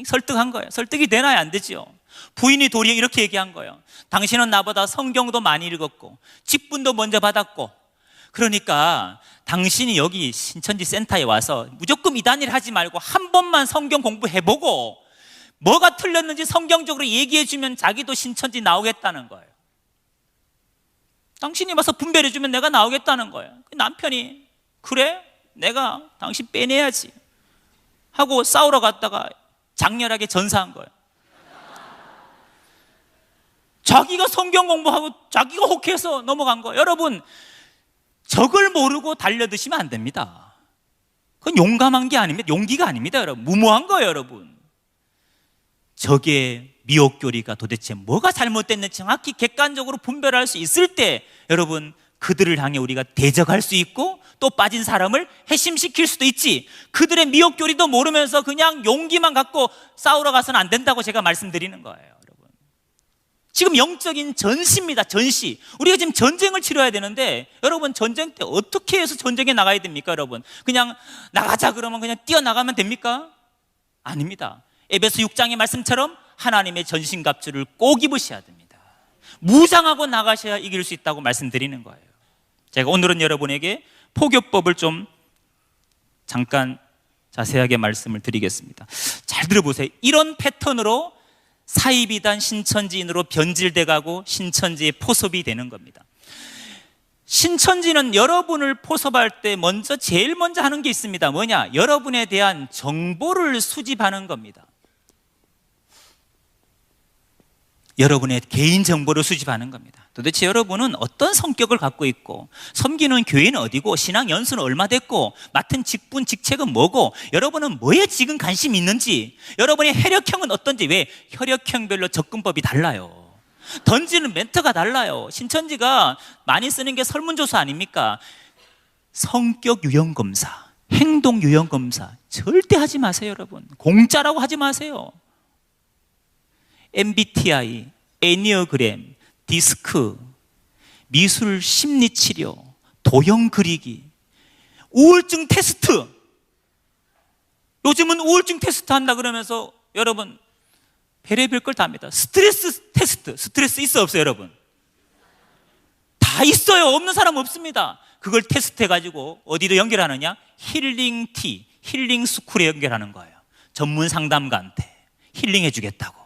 설득한 거예요. 설득이 되나요? 안 되죠. 부인이 도리어 이렇게 얘기한 거예요. 당신은 나보다 성경도 많이 읽었고 직분도 먼저 받았고, 그러니까 당신이 여기 신천지 센터에 와서 무조건 이단일 하지 말고 한 번만 성경 공부해보고 뭐가 틀렸는지 성경적으로 얘기해주면 자기도 신천지 나오겠다는 거예요. 당신이 와서 분별해주면 내가 나오겠다는 거예요. 남편이 그래? 내가 당신 빼내야지 하고 싸우러 갔다가 장렬하게 전사한 거예요. 자기가 성경 공부하고 자기가 혹해서 넘어간 거예요. 여러분, 적을 모르고 달려드시면 안 됩니다. 그건 용감한 게 아닙니다. 용기가 아닙니다, 여러분. 무모한 거예요, 여러분. 적의 미혹교리가 도대체 뭐가 잘못됐는지 정확히 객관적으로 분별할 수 있을 때, 여러분, 그들을 향해 우리가 대적할 수 있고 또 빠진 사람을 회심시킬 수도 있지, 그들의 미혹교리도 모르면서 그냥 용기만 갖고 싸우러 가서는 안 된다고 제가 말씀드리는 거예요, 여러분. 지금 영적인 전시입니다, 전시. 우리가 지금 전쟁을 치러야 되는데, 여러분, 전쟁 때 어떻게 해서 전쟁에 나가야 됩니까, 여러분? 그냥 나가자 그러면 그냥 뛰어나가면 됩니까? 아닙니다. 에베소 6장의 말씀처럼 하나님의 전신갑주를 꼭 입으셔야 됩니다. 무장하고 나가셔야 이길 수 있다고 말씀드리는 거예요. 제가 오늘은 여러분에게 포교법을 좀 잠깐 자세하게 말씀을 드리겠습니다. 잘 들어보세요. 이런 패턴으로 사이비단 신천지인으로 변질돼 가고 신천지의 포섭이 되는 겁니다. 신천지는 여러분을 포섭할 때 제일 먼저 하는 게 있습니다. 뭐냐? 여러분에 대한 정보를 수집하는 겁니다. 여러분의 개인 정보를 수집하는 겁니다. 도대체 여러분은 어떤 성격을 갖고 있고, 섬기는 교회는 어디고, 신앙 연수는 얼마 됐고, 맡은 직분, 직책은 뭐고, 여러분은 뭐에 지금 관심이 있는지, 여러분의 혈액형은 어떤지. 왜? 혈액형별로 접근법이 달라요. 던지는 멘트가 달라요. 신천지가 많이 쓰는 게 설문조사 아닙니까? 성격 유형검사, 행동 유형검사 절대 하지 마세요, 여러분. 공짜라고 하지 마세요. MBTI, 애니어그램, 디스크, 미술 심리치료, 도형 그리기, 우울증 테스트. 요즘은 우울증 테스트 한다 그러면서 여러분 별의별 걸 다 합니다. 스트레스 테스트, 스트레스 있어 없어요, 여러분? 다 있어요. 없는 사람 없습니다. 그걸 테스트해가지고 어디로 연결하느냐? 힐링티, 힐링 스쿨에 연결하는 거예요. 전문 상담가한테 힐링해 주겠다고.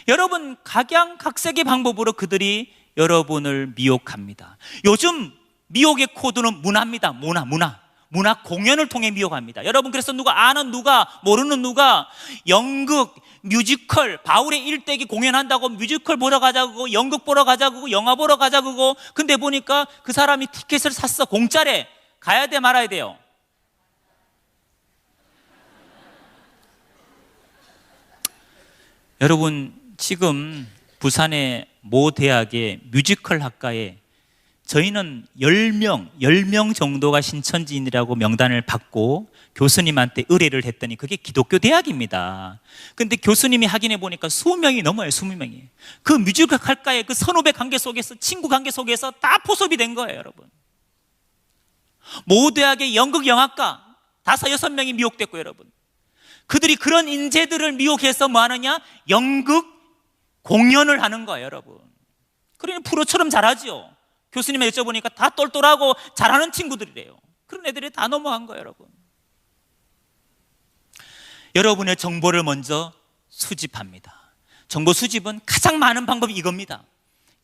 여러분, 각양각색의 방법으로 그들이 여러분을 미혹합니다. 요즘 미혹의 코드는 문화입니다. 문화 공연을 통해 미혹합니다. 여러분, 그래서 누가 아는 누가 모르는 누가 연극, 뮤지컬, 바울의 일대기 공연한다고 뮤지컬 보러 가자고, 연극 보러 가자고, 영화 보러 가자고. 근데 보니까 그 사람이 티켓을 샀어. 공짜래. 가야 돼 말아야 돼요? 여러분, 지금 부산의 모 대학의 뮤지컬 학과에 저희는 10명 정도가 신천지인이라고 명단을 받고 교수님한테 의뢰를 했더니 그게 기독교 대학입니다. 근데 교수님이 확인해 보니까 20명이 넘어요. 20명이. 그 뮤지컬 학과의 그 선후배 관계 속에서, 친구 관계 속에서 다 포섭이 된 거예요, 여러분. 모 대학의 연극 영화과 5-6명이 미혹됐고, 여러분. 그들이 그런 인재들을 미혹해서 뭐 하느냐? 연극 공연을 하는 거예요, 여러분. 그러니 프로처럼 잘하죠. 교수님에 여쭤보니까 다 똘똘하고 잘하는 친구들이래요. 그런 애들이 다 넘어간 거예요, 여러분. 여러분의 정보를 먼저 수집합니다. 정보 수집은 가장 많은 방법이 이겁니다.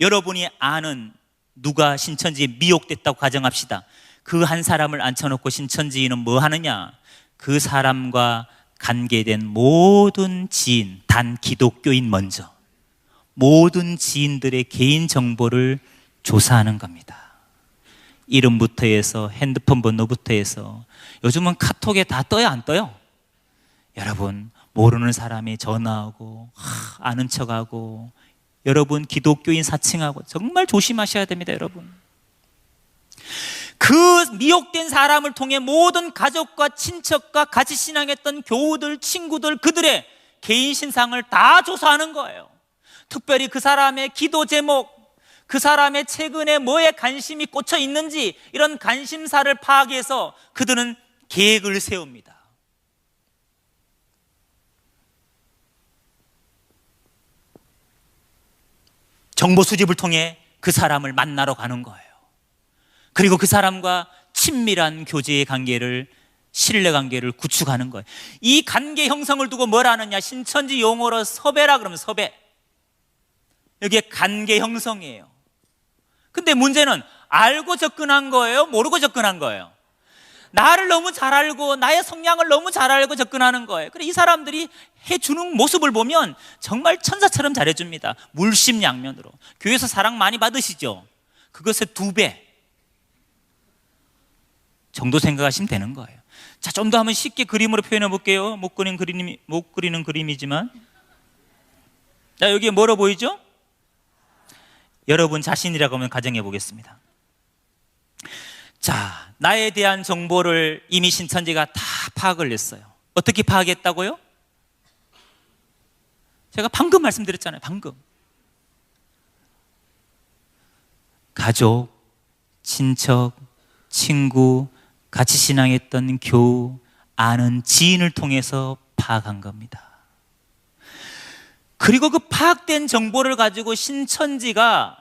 여러분이 아는 누가 신천지에 미혹됐다고 가정합시다. 그 한 사람을 앉혀놓고 신천지인은 뭐 하느냐? 그 사람과 관계된 모든 지인, 단 기독교인 먼저 모든 지인들의 개인 정보를 조사하는 겁니다. 이름부터 해서 핸드폰 번호부터 해서, 요즘은 카톡에 다 떠요, 안 떠요? 여러분, 모르는 사람이 전화하고 아는 척하고, 여러분 기독교인 사칭하고 정말 조심하셔야 됩니다, 여러분. 그 미혹된 사람을 통해 모든 가족과 친척과 같이 신앙했던 교우들, 친구들, 그들의 개인 신상을 다 조사하는 거예요. 특별히 그 사람의 기도 제목, 그 사람의 최근에 뭐에 관심이 꽂혀 있는지, 이런 관심사를 파악해서 그들은 계획을 세웁니다. 정보 수집을 통해 그 사람을 만나러 가는 거예요. 그리고 그 사람과 친밀한 교제의 관계를, 신뢰 관계를 구축하는 거예요. 이 관계 형성을 두고 뭘 하느냐? 신천지 용어로 섭외라 그러면 섭외. 여기에 관계 형성이에요. 근데 문제는 알고 접근한 거예요? 모르고 접근한 거예요? 나를 너무 잘 알고 나의 성향을 너무 잘 알고 접근하는 거예요. 그래, 이 사람들이 해주는 모습을 보면 정말 천사처럼 잘해줍니다. 물심양면으로. 교회에서 사랑 많이 받으시죠? 그것의 2배 정도 생각하시면 되는 거예요. 자, 좀 더 한번 쉽게 그림으로 표현해 볼게요. 못 그리는 그림이지만, 자, 여기에 뭐로 보이죠? 여러분 자신이라고 하면 가정해 보겠습니다. 자, 나에 대한 정보를 이미 신천지가 다 파악을 했어요. 어떻게 파악했다고요? 제가 방금 말씀드렸잖아요. 방금. 가족, 친척, 친구, 같이 신앙했던 교우, 아는 지인을 통해서 파악한 겁니다. 그리고 그 파악된 정보를 가지고 신천지가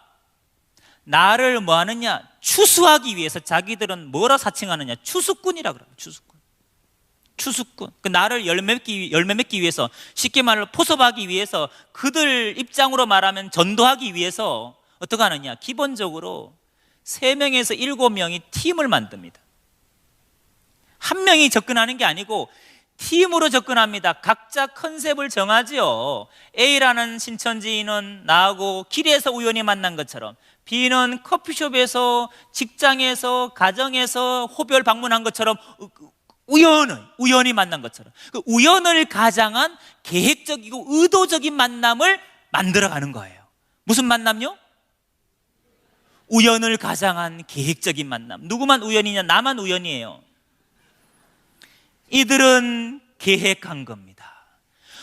나를 뭐 하느냐? 추수하기 위해서, 자기들은 뭐라 사칭하느냐? 추수꾼이라 그래요. 추수꾼. 그 나를 열매 맺기 위해서, 쉽게 말로 포섭하기 위해서, 그들 입장으로 말하면 전도하기 위해서 어떻게 하느냐? 기본적으로 3명에서 7명이 팀을 만듭니다. 한 명이 접근하는 게 아니고 팀으로 접근합니다. 각자 컨셉을 정하지요. A라는 신천지인은 나하고 길에서 우연히 만난 것처럼, B는 커피숍에서, 직장에서, 가정에서 호별 방문한 것처럼, 우연히 만난 것처럼, 그 우연을 가장한 계획적이고 의도적인 만남을 만들어가는 거예요. 무슨 만남요? 우연을 가장한 계획적인 만남. 누구만 우연이냐? 나만 우연이에요. 이들은 계획한 겁니다.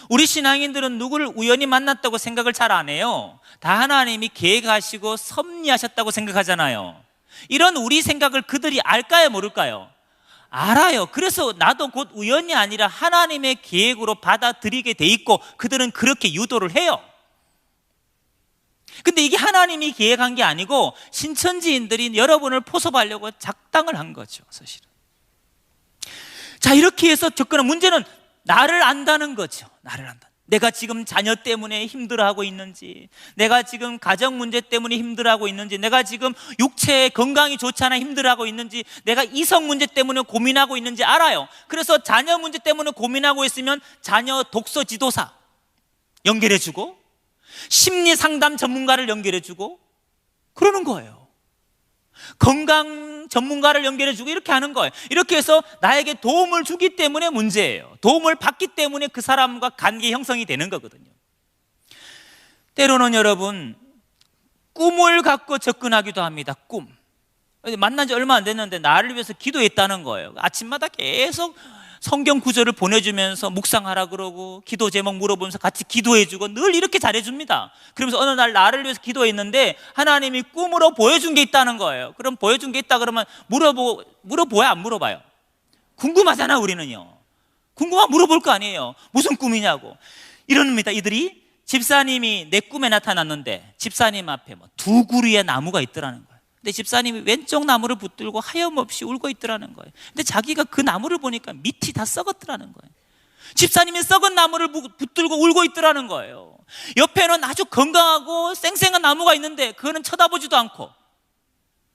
우리 신앙인들은 누구를 우연히 만났다고 생각을 잘 안 해요. 다 하나님이 계획하시고 섭리하셨다고 생각하잖아요. 이런 우리 생각을 그들이 알까요, 모를까요? 알아요. 그래서 나도 곧 우연이 아니라 하나님의 계획으로 받아들이게 돼 있고, 그들은 그렇게 유도를 해요. 근데 이게 하나님이 계획한 게 아니고 신천지인들이 여러분을 포섭하려고 작당을 한 거죠, 사실은. 자, 이렇게 해서 접근한, 문제는 나를 안다는 거죠. 나를 안다. 내가 지금 자녀 때문에 힘들어하고 있는지, 내가 지금 가정 문제 때문에 힘들어하고 있는지, 내가 지금 육체 건강이 좋지 않아 힘들어하고 있는지, 내가 이성 문제 때문에 고민하고 있는지 알아요. 그래서 자녀 문제 때문에 고민하고 있으면 자녀 독서 지도사 연결해주고, 심리 상담 전문가를 연결해주고 그러는 거예요. 건강 전문가를 연결해주고 이렇게 하는 거예요. 이렇게 해서 나에게 도움을 주기 때문에 문제예요. 도움을 받기 때문에 그 사람과 관계 형성이 되는 거거든요. 때로는 여러분 꿈을 갖고 접근하기도 합니다. 꿈. 만난 지 얼마 안 됐는데 나를 위해서 기도했다는 거예요. 아침마다 계속 성경 구절을 보내주면서 묵상하라 그러고 기도 제목 물어보면서 같이 기도해주고 늘 이렇게 잘해줍니다. 그러면서 어느 날 나를 위해서 기도했는데 하나님이 꿈으로 보여준 게 있다는 거예요. 그럼 보여준 게 있다 그러면 물어봐야 안 물어봐요? 궁금하잖아 우리는요. 궁금하면 물어볼 거 아니에요. 무슨 꿈이냐고. 이럽니다. 이들이 집사님이 내 꿈에 나타났는데 집사님 앞에 두 구리의 나무가 있더라는 거예요. 근데 집사님이 왼쪽 나무를 붙들고 하염없이 울고 있더라는 거예요. 근데 자기가 그 나무를 보니까 밑이 다 썩었더라는 거예요. 집사님이 썩은 나무를 붙들고 울고 있더라는 거예요. 옆에는 아주 건강하고 쌩쌩한 나무가 있는데 그거는 쳐다보지도 않고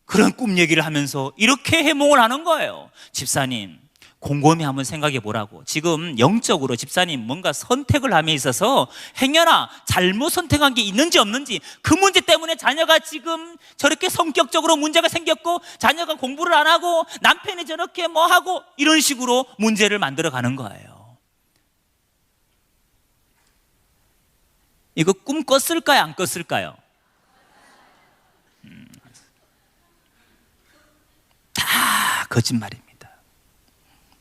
그런 꿈 얘기를 하면서 이렇게 해몽을 하는 거예요. 집사님 곰곰이 한번 생각해 보라고. 지금 영적으로 집사님 뭔가 선택을 함에 있어서 행여나 잘못 선택한 게 있는지 없는지, 그 문제 때문에 자녀가 지금 저렇게 성격적으로 문제가 생겼고 자녀가 공부를 안 하고 남편이 저렇게 뭐 하고 이런 식으로 문제를 만들어 가는 거예요. 이거 꿈 꿨을까요 안 꿨을까요? 다 거짓말입니다.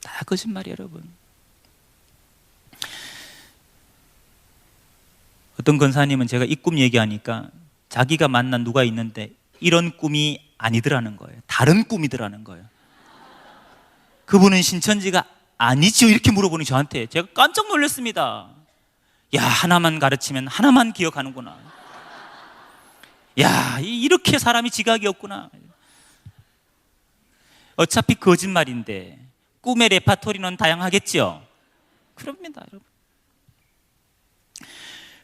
다 거짓말이에요 여러분. 어떤 권사님은 제가 이 꿈 얘기하니까 자기가 만난 누가 있는데 이런 꿈이 아니더라는 거예요. 다른 꿈이더라는 거예요. 그분은 신천지가 아니지요 이렇게 물어보니 저한테 제가 깜짝 놀랐습니다. 야, 하나만 가르치면 하나만 기억하는구나. 야, 이렇게 사람이 지각이 없구나. 어차피 거짓말인데 꿈의 레파토리는 다양하겠죠. 그럽니다 여러분.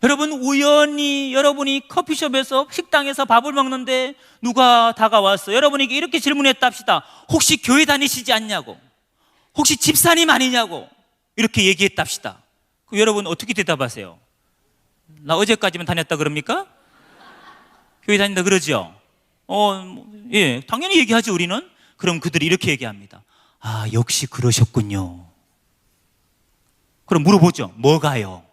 여러분 우연히 여러분이 커피숍에서 식당에서 밥을 먹는데 누가 다가와서 여러분에게 이렇게 질문했다 합시다. 혹시 교회 다니시지 않냐고, 혹시 집사님 아니냐고 이렇게 얘기했다 합시다. 그럼 여러분 어떻게 대답하세요? 나 어제까지만 다녔다 그럽니까? 교회 다닌다 그러죠? 예, 당연히 얘기하죠 우리는. 그럼 그들이 이렇게 얘기합니다. 아, 역시 그러셨군요. 그럼 물어보죠. 뭐가요?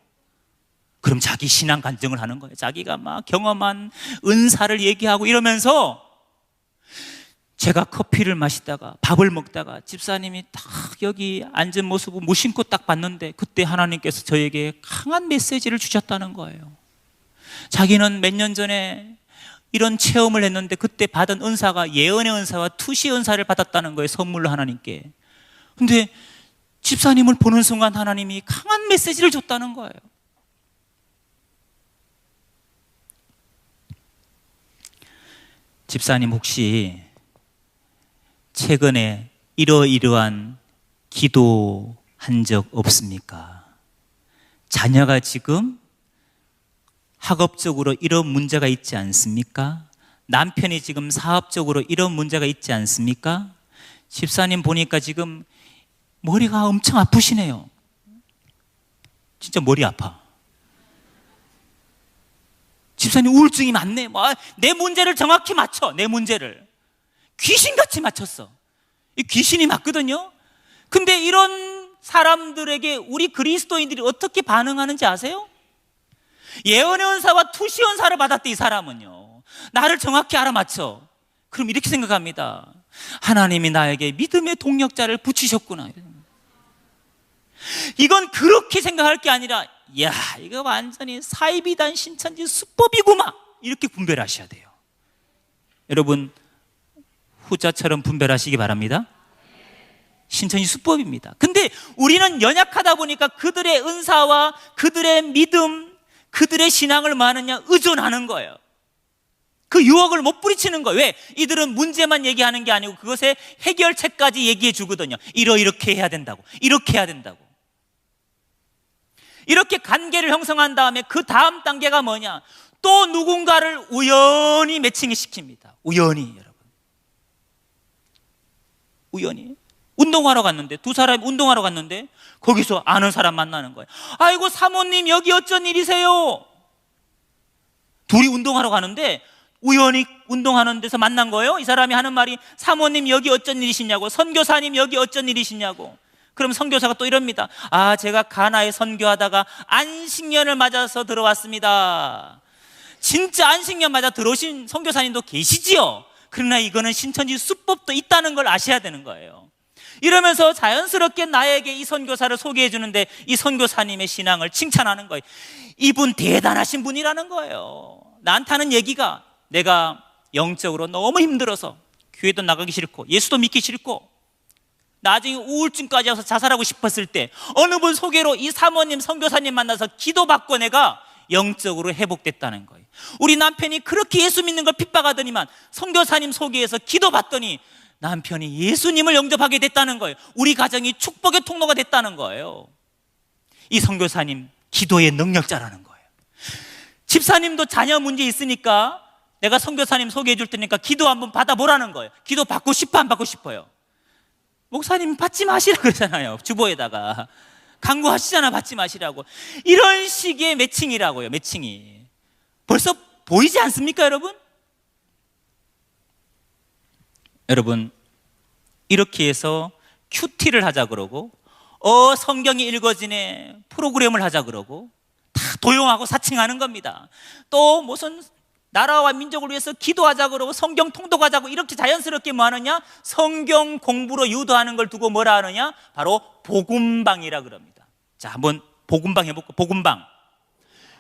그럼 자기 신앙 간증을 하는 거예요. 자기가 막 경험한 은사를 얘기하고 이러면서 제가 커피를 마시다가 밥을 먹다가 집사님이 딱 여기 앉은 모습을 무심코 딱 봤는데 그때 하나님께서 저에게 강한 메시지를 주셨다는 거예요. 자기는 몇 년 전에 이런 체험을 했는데 그때 받은 은사가 예언의 은사와 투시의 은사를 받았다는 거예요. 선물로 하나님께. 근데 집사님을 보는 순간 하나님이 강한 메시지를 줬다는 거예요. 집사님 혹시 최근에 이러이러한 기도한 적 없습니까? 자녀가 지금 학업적으로 이런 문제가 있지 않습니까? 남편이 지금 사업적으로 이런 문제가 있지 않습니까? 집사님 보니까 지금 머리가 엄청 아프시네요. 진짜 머리 아파. 집사님 우울증이 많네. 내 문제를 정확히 맞춰. 내 문제를 귀신같이 맞췄어. 이 귀신이 맞거든요. 근데 이런 사람들에게 우리 그리스도인들이 어떻게 반응하는지 아세요? 예언의 은사와 투시 은사를 받았대. 이 사람은요, 나를 정확히 알아맞혀. 그럼 이렇게 생각합니다. 하나님이 나에게 믿음의 동력자를 붙이셨구나. 이건 그렇게 생각할 게 아니라, 야, 이거 완전히 사이비단 신천지 수법이구만, 이렇게 분별하셔야 돼요. 여러분 후자처럼 분별하시기 바랍니다. 신천지 수법입니다. 근데 우리는 연약하다 보니까 그들의 은사와 그들의 믿음, 그들의 신앙을 뭐 하느냐? 의존하는 거예요. 그 유혹을 못 부리치는 거예요. 왜? 이들은 문제만 얘기하는 게 아니고 그것의 해결책까지 얘기해 주거든요. 이렇게 해야 된다고, 이렇게 해야 된다고. 이렇게 관계를 형성한 다음에 그 다음 단계가 뭐냐? 또 누군가를 우연히 매칭을 시킵니다. 우연히. 여러분, 우연히 운동하러 갔는데, 두 사람이 운동하러 갔는데 거기서 아는 사람 만나는 거예요. 아이고 사모님 여기 어쩐 일이세요? 둘이 운동하러 가는데 우연히 운동하는 데서 만난 거예요. 이 사람이 하는 말이 사모님 여기 어쩐 일이시냐고, 선교사님 여기 어쩐 일이시냐고. 그럼 선교사가 또 이럽니다. 아, 제가 가나에 선교하다가 안식년을 맞아서 들어왔습니다. 진짜 안식년 맞아 들어오신 선교사님도 계시지요. 그러나 이거는 신천지 수법도 있다는 걸 아셔야 되는 거예요. 이러면서 자연스럽게 나에게 이 선교사를 소개해 주는데 이 선교사님의 신앙을 칭찬하는 거예요. 이분 대단하신 분이라는 거예요. 나한테 하는 얘기가 내가 영적으로 너무 힘들어서 교회도 나가기 싫고 예수도 믿기 싫고 나중에 우울증까지 와서 자살하고 싶었을 때 어느 분 소개로 이 사모님 선교사님 만나서 기도받고 내가 영적으로 회복됐다는 거예요. 우리 남편이 그렇게 예수 믿는 걸 핍박하더니만 선교사님 소개해서 기도받더니 남편이 예수님을 영접하게 됐다는 거예요. 우리 가정이 축복의 통로가 됐다는 거예요. 이 선교사님 기도의 능력자라는 거예요. 집사님도 자녀 문제 있으니까 내가 선교사님 소개해 줄 테니까 기도 한번 받아보라는 거예요. 기도 받고 싶어 안 받고 싶어요? 목사님 받지 마시라 그러잖아요. 주보에다가 강구하시잖아. 받지 마시라고. 이런 식의 매칭이라고요. 매칭이 벌써 보이지 않습니까 여러분? 여러분 이렇게 해서 큐티를 하자 그러고 성경이 읽어지네 프로그램을 하자 그러고 다 도용하고 사칭하는 겁니다. 또 무슨 나라와 민족을 위해서 기도하자 그러고 성경 통독하자고 이렇게 자연스럽게 뭐 하느냐? 성경 공부로 유도하는 걸 두고 뭐라 하느냐? 바로 복음방이라 그럽니다. 자, 한번 복음방 해볼까? 복음방.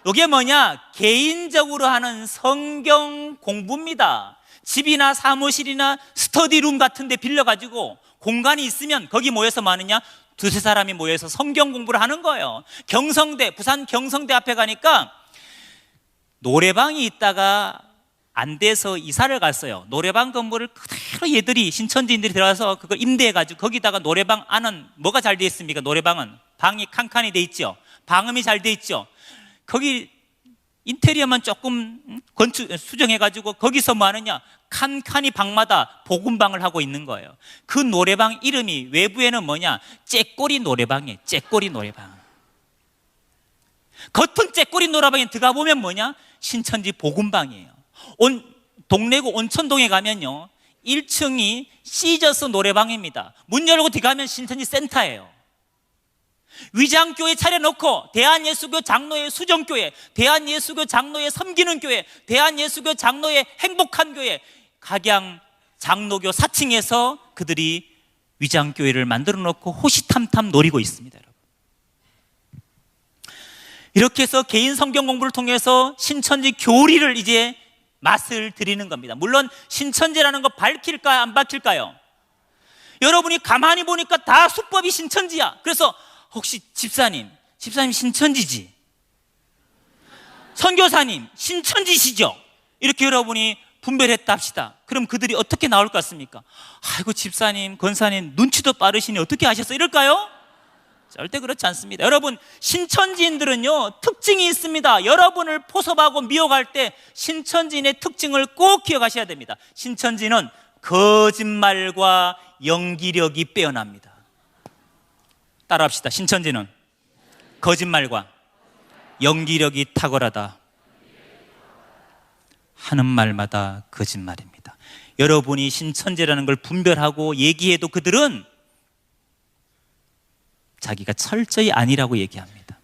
이게 뭐냐? 개인적으로 하는 성경 공부입니다. 집이나 사무실이나 스터디룸 같은 데 빌려가지고 공간이 있으면 거기 모여서 뭐 하느냐? 두세 사람이 모여서 성경 공부를 하는 거예요. 경성대, 부산 경성대 앞에 가니까 노래방이 있다가 안 돼서 이사를 갔어요. 노래방 건물을 그대로 얘들이 신천지인들이 들어가서 그걸 임대해가지고 거기다가 노래방 안은 뭐가 잘 돼 있습니까? 노래방은 방이 칸칸이 돼 있죠. 방음이 잘 돼 있죠. 거기 인테리어만 조금 수정해가지고 거기서 뭐 하느냐? 칸칸이 방마다 복음방을 하고 있는 거예요. 그 노래방 이름이 외부에는 뭐냐? 째꼬리 노래방이에요. 째꼬리 노래방. 겉은 째꼬리 노래방에 들어가 보면 뭐냐? 신천지 복음방이에요. 동래구 온천동에 가면요 1층이 시저스 노래방입니다. 문 열고 들어가면 신천지 센터예요. 위장교회 차려놓고 대한예수교 장로의 수정교회, 대한예수교 장로의 섬기는 교회, 대한예수교 장로의 행복한 교회, 각양 장로교 4층에서 그들이 위장교회를 만들어 놓고 호시탐탐 노리고 있습니다. 여러분. 이렇게 해서 개인 성경 공부를 통해서 신천지 교리를 이제 맛을 들이는 겁니다. 물론 신천지라는 거 밝힐까요? 안 밝힐까요? 여러분이 가만히 보니까 다 수법이 신천지야. 그래서 혹시 집사님 신천지지? 선교사님 신천지시죠? 이렇게 여러분이 분별했다 합시다. 그럼 그들이 어떻게 나올 것 같습니까? 아이고 집사님, 권사님 눈치도 빠르시니 어떻게 하셨어? 이럴까요? 절대 그렇지 않습니다. 여러분 신천지인들은요 특징이 있습니다. 여러분을 포섭하고 미혹할 때 신천지인의 특징을 꼭 기억하셔야 됩니다. 신천지는 거짓말과 연기력이 빼어납니다. 따라합시다. 신천지는 거짓말과 연기력이 탁월하다. 하는 말마다 거짓말입니다. 여러분이 신천지라는 걸 분별하고 얘기해도 그들은 자기가 철저히 아니라고 얘기합니다.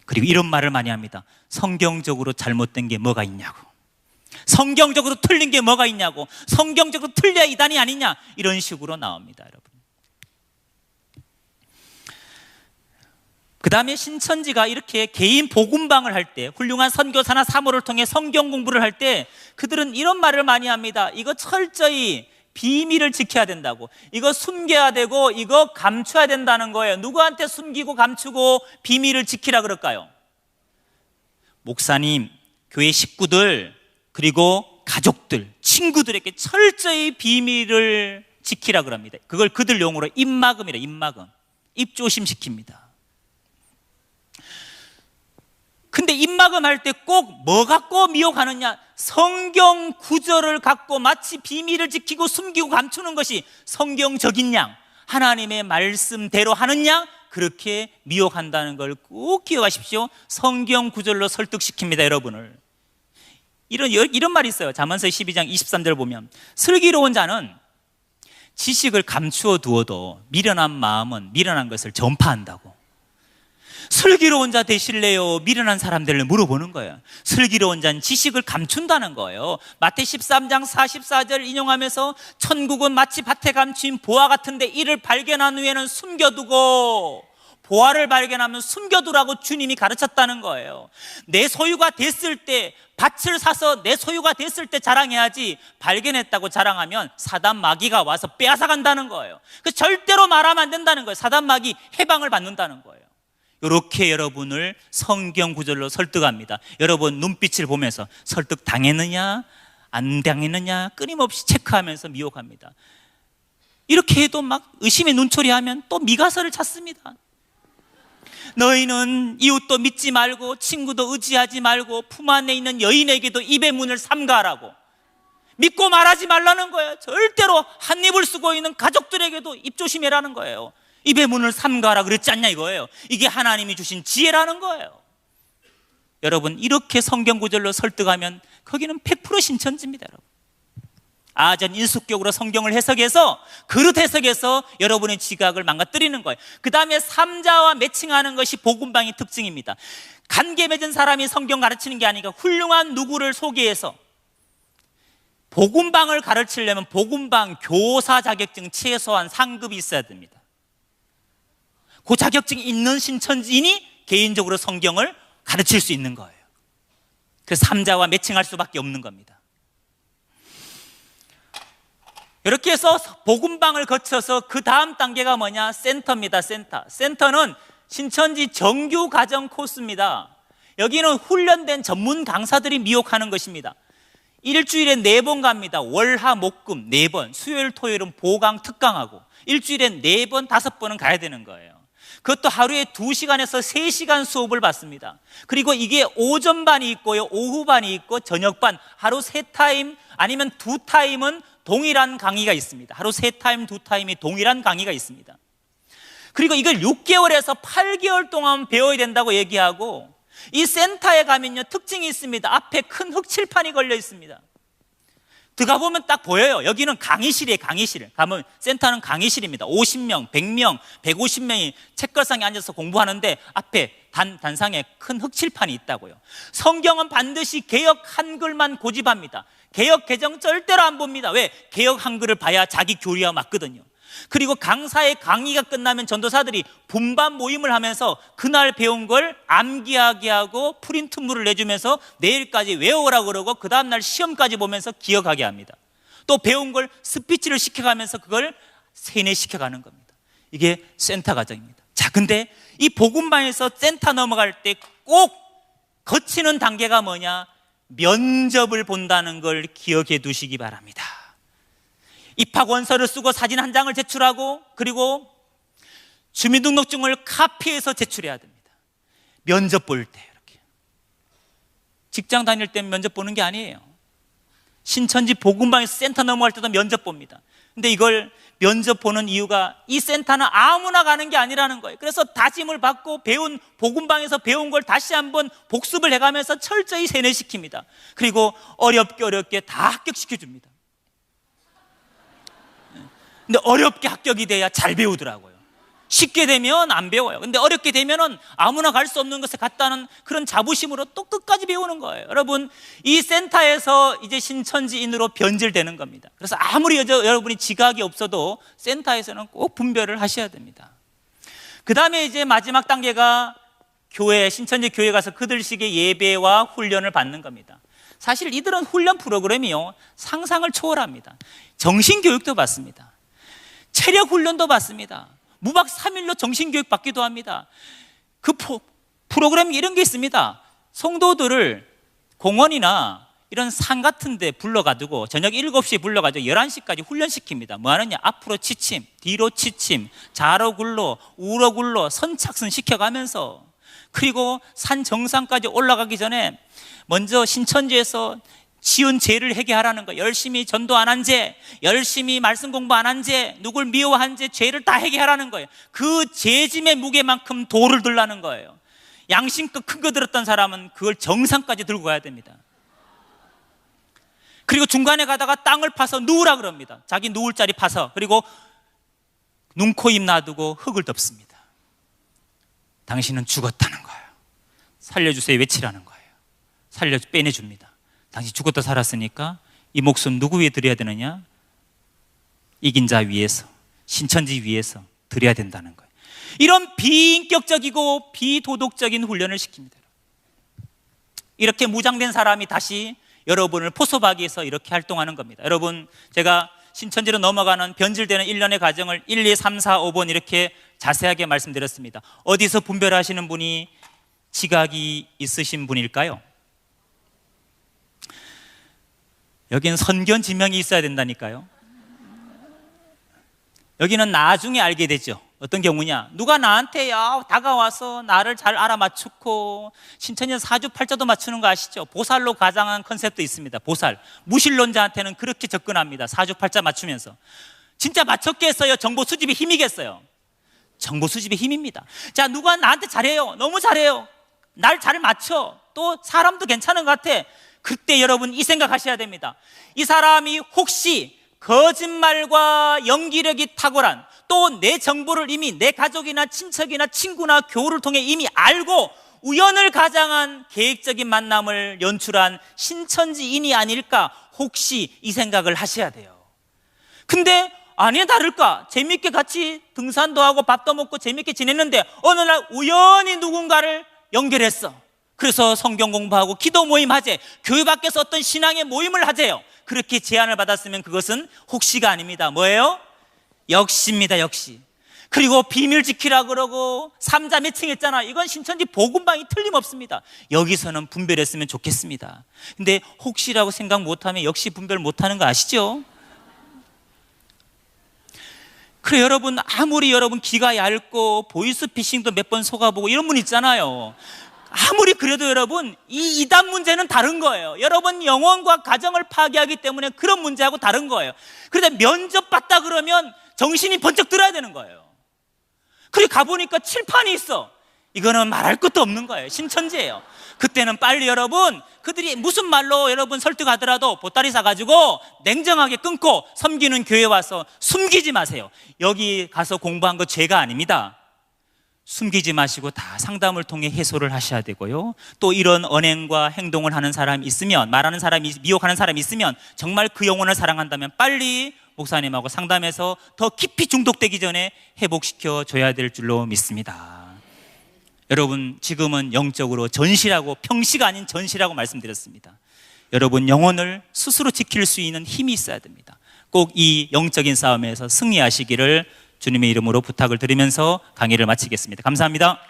그리고 이런 말을 많이 합니다. 성경적으로 잘못된 게 뭐가 있냐고, 성경적으로 틀린 게 뭐가 있냐고, 성경적으로 틀려야 이단이 아니냐, 이런 식으로 나옵니다. 여러분. 그 다음에 신천지가 이렇게 개인 복음방을 할 때, 훌륭한 선교사나 사모를 통해 성경 공부를 할 때 그들은 이런 말을 많이 합니다. 이거 철저히 비밀을 지켜야 된다고, 이거 숨겨야 되고 이거 감춰야 된다는 거예요. 누구한테 숨기고 감추고 비밀을 지키라 그럴까요? 목사님, 교회 식구들, 그리고 가족들, 친구들에게 철저히 비밀을 지키라 그럽니다. 그걸 그들 용어로 입막음이라, 입막음. 입조심시킵니다. 근데 입막음 할 때 꼭 뭐 갖고 미혹하느냐? 성경 구절을 갖고 마치 비밀을 지키고 숨기고 감추는 것이 성경적인 양, 하나님의 말씀대로 하는 양, 그렇게 미혹한다는 걸 꼭 기억하십시오. 성경 구절로 설득시킵니다. 여러분을. 이런 말이 있어요. 잠언서 12장 23절 보면 슬기로운 자는 지식을 감추어 두어도 미련한 마음은 미련한 것을 전파한다고. 슬기로운 자 되실래요? 미련한 사람들을 물어보는 거예요. 슬기로운 자는 지식을 감춘다는 거예요. 마태 13장 44절 인용하면서 천국은 마치 밭에 감춘 보화 같은데 이를 발견한 후에는 숨겨두고, 보화를 발견하면 숨겨두라고 주님이 가르쳤다는 거예요. 내 소유가 됐을 때, 밭을 사서 내 소유가 됐을 때 자랑해야지, 발견했다고 자랑하면 사단 마귀가 와서 빼앗아 간다는 거예요. 그 절대로 말하면 안 된다는 거예요. 사단 마귀 해방을 받는다는 거예요. 이렇게 여러분을 성경 구절로 설득합니다. 여러분 눈빛을 보면서 설득 당했느냐 안 당했느냐 끊임없이 체크하면서 미혹합니다. 이렇게 해도 막 의심의 눈초리하면 또 미가설을 찾습니다. 너희는 이웃도 믿지 말고 친구도 의지하지 말고 품 안에 있는 여인에게도 입의 문을 삼가라고. 믿고 말하지 말라는 거예요. 절대로 한 입을 쓰고 있는 가족들에게도 입 조심해라는 거예요. 입의 문을 삼가라 그랬지 않냐 이거예요. 이게 하나님이 주신 지혜라는 거예요. 여러분 이렇게 성경 구절로 설득하면 거기는 100% 신천지입니다. 여러분 아전 인수격으로 성경을 해석해서 그릇 해석해서 여러분의 지각을 망가뜨리는 거예요. 그 다음에 삼자와 매칭하는 것이 복음방의 특징입니다. 관계 맺은 사람이 성경 가르치는 게 아니라 훌륭한 누구를 소개해서 복음방을 가르치려면 복음방 교사 자격증 최소한 상급이 있어야 됩니다. 그 자격증이 있는 신천지인이 개인적으로 성경을 가르칠 수 있는 거예요. 그래서 삼자와 매칭할 수밖에 없는 겁니다. 이렇게 해서 복음방을 거쳐서 그 다음 단계가 뭐냐? 센터입니다. 센터는 신천지 정규 가정 코스입니다. 여기는 훈련된 전문 강사들이 미혹하는 것입니다. 일주일에 4번 갑니다. 월화 목금 4번, 수요일 토요일은 보강 특강하고 일주일에 4번 5번은 가야 되는 거예요. 그것도 하루에 2시간에서 3시간 수업을 받습니다. 그리고 이게 오전반이 있고요, 오후반이 있고 저녁반, 하루 3타임 아니면 2타임은 동일한 강의가 있습니다. 하루 3타임, 2타임이 동일한 강의가 있습니다. 그리고 이걸 6개월에서 8개월 동안 배워야 된다고 얘기하고, 이 센터에 가면요 특징이 있습니다. 앞에 큰 흑칠판이 걸려 있습니다. 들어가 보면 딱 보여요. 여기는 강의실이에요. 강의실 가면 센터는 강의실입니다. 50명, 100명, 150명이 책걸상에 앉아서 공부하는데 앞에 단상에 큰 흑칠판이 있다고요. 성경은 반드시 개역 한글만 고집합니다. 개역 개정 절대로 안 봅니다. 왜? 개역 한글을 봐야 자기 교리와 맞거든요. 그리고 강사의 강의가 끝나면 전도사들이 분반 모임을 하면서 그날 배운 걸 암기하게 하고 프린트물을 내주면서 내일까지 외우라고 그러고 그 다음날 시험까지 보면서 기억하게 합니다. 또 배운 걸 스피치를 시켜가면서 그걸 세뇌시켜가는 겁니다. 이게 센터 과정입니다. 자, 근데 이 복음방에서 센터 넘어갈 때 꼭 거치는 단계가 뭐냐? 면접을 본다는 걸 기억해 두시기 바랍니다. 입학 원서를 쓰고 사진 한 장을 제출하고 그리고 주민등록증을 카피해서 제출해야 됩니다. 면접 볼 때 이렇게. 직장 다닐 때 면접 보는 게 아니에요. 신천지 복음방에서 센터 넘어갈 때도 면접 봅니다. 근데 이걸 면접 보는 이유가 이 센터는 아무나 가는 게 아니라는 거예요. 그래서 다짐을 받고 배운 복음방에서 배운 걸 다시 한번 복습을 해가면서 철저히 세뇌시킵니다. 그리고 어렵게 다 합격시켜줍니다. 근데 어렵게 합격이 돼야 잘 배우더라고요. 쉽게 되면 안 배워요. 근데 어렵게 되면은 아무나 갈 수 없는 것에 갔다는 그런 자부심으로 또 끝까지 배우는 거예요. 여러분, 이 센터에서 이제 신천지인으로 변질되는 겁니다. 그래서 아무리 여러분이 지각이 없어도 센터에서는 꼭 분별을 하셔야 됩니다. 그 다음에 이제 마지막 단계가 교회, 신천지 교회 가서 그들식의 예배와 훈련을 받는 겁니다. 사실 이들은 훈련 프로그램이요 상상을 초월합니다. 정신교육도 받습니다. 체력 훈련도 받습니다. 무박 3일로 정신교육 받기도 합니다. 그 프로그램이 이런 게 있습니다. 성도들을 공원이나 이런 산 같은 데 불러가지고 저녁 7시에 불러가지고 11시까지 훈련시킵니다. 뭐 하느냐? 앞으로 취침, 뒤로 취침, 좌로 굴러, 우로 굴러 선착순 시켜가면서, 그리고 산 정상까지 올라가기 전에 먼저 신천지에서 지은 죄를 회개하라는 거. 열심히 전도 안 한 죄, 열심히 말씀 공부 안 한 죄, 누굴 미워한 죄, 죄를 다 회개하라는 거예요. 그 죄짐의 무게만큼 돌을 들라는 거예요. 양심껏 큰 거 들었던 사람은 그걸 정상까지 들고 가야 됩니다. 그리고 중간에 가다가 땅을 파서 누우라 그럽니다. 자기 누울 자리 파서. 그리고 눈, 코, 입 놔두고 흙을 덮습니다. 당신은 죽었다는 거예요. 살려주세요 외치라는 거예요. 빼내줍니다. 당신 죽었다 살았으니까 이 목숨 누구 위에 드려야 되느냐? 이긴 자 위에서, 신천지 위에서 드려야 된다는 거예요. 이런 비인격적이고 비도덕적인 훈련을 시킵니다. 이렇게 무장된 사람이 다시 여러분을 포섭하기 위해서 이렇게 활동하는 겁니다. 여러분, 제가 신천지로 넘어가는 변질되는 일련의 과정을 1, 2, 3, 4, 5번 이렇게 자세하게 말씀드렸습니다. 어디서 분별하시는 분이 지각이 있으신 분일까요? 여기는 선견 지명이 있어야 된다니까요. 여기는 나중에 알게 되죠. 어떤 경우냐? 누가 나한테 다가와서 나를 잘 알아맞추고 신천지 사주팔자도 맞추는 거 아시죠? 보살로 가장한 컨셉도 있습니다. 보살. 무신론자한테는 그렇게 접근합니다. 사주팔자 맞추면서. 진짜 맞췄겠어요? 정보 수집의 힘이겠어요? 정보 수집의 힘입니다. 자, 누가 나한테 잘해요. 너무 잘해요. 날 잘 맞춰. 또 사람도 괜찮은 것 같아. 그때 여러분 이 생각하셔야 됩니다. 이 사람이 혹시 거짓말과 연기력이 탁월한, 또 내 정보를 이미 내 가족이나 친척이나 친구나 교우를 통해 이미 알고 우연을 가장한 계획적인 만남을 연출한 신천지인이 아닐까, 혹시 이 생각을 하셔야 돼요. 근데 아니야 다를까, 재밌게 같이 등산도 하고 밥도 먹고 재밌게 지냈는데 어느 날 우연히 누군가를 연결했어. 그래서 성경 공부하고 기도 모임 하재, 교회 밖에서 어떤 신앙의 모임을 하재요. 그렇게 제안을 받았으면 그것은 혹시가 아닙니다. 뭐예요? 역시입니다. 역시. 그리고 비밀 지키라 그러고 삼자 매칭했잖아. 이건 신천지 복음방이 틀림없습니다. 여기서는 분별했으면 좋겠습니다. 근데 혹시라고 생각 못하면 역시 분별 못하는 거 아시죠? 그래, 여러분 아무리 여러분 귀가 얇고 보이스피싱도 몇 번 속아보고 이런 분 있잖아요. 아무리 그래도 여러분 이 이단 문제는 다른 거예요. 여러분 영혼과 가정을 파괴하기 때문에 그런 문제하고 다른 거예요. 그런데 면접 봤다 그러면 정신이 번쩍 들어야 되는 거예요. 그래 가보니까 칠판이 있어. 이거는 말할 것도 없는 거예요. 신천지예요. 그때는 빨리 여러분, 그들이 무슨 말로 여러분 설득하더라도 보따리 사가지고 냉정하게 끊고 섬기는 교회 와서 숨기지 마세요. 여기 가서 공부한 거 죄가 아닙니다. 숨기지 마시고 다 상담을 통해 해소를 하셔야 되고요. 또 이런 언행과 행동을 하는 사람이 있으면, 말하는 사람이, 미혹하는 사람이 있으면 정말 그 영혼을 사랑한다면 빨리 목사님하고 상담해서 더 깊이 중독되기 전에 회복시켜 줘야 될 줄로 믿습니다. 여러분 지금은 영적으로 전시라고, 평시가 아닌 전시라고 말씀드렸습니다. 여러분 영혼을 스스로 지킬 수 있는 힘이 있어야 됩니다. 꼭 이 영적인 싸움에서 승리하시기를 주님의 이름으로 부탁을 드리면서 강의를 마치겠습니다. 감사합니다.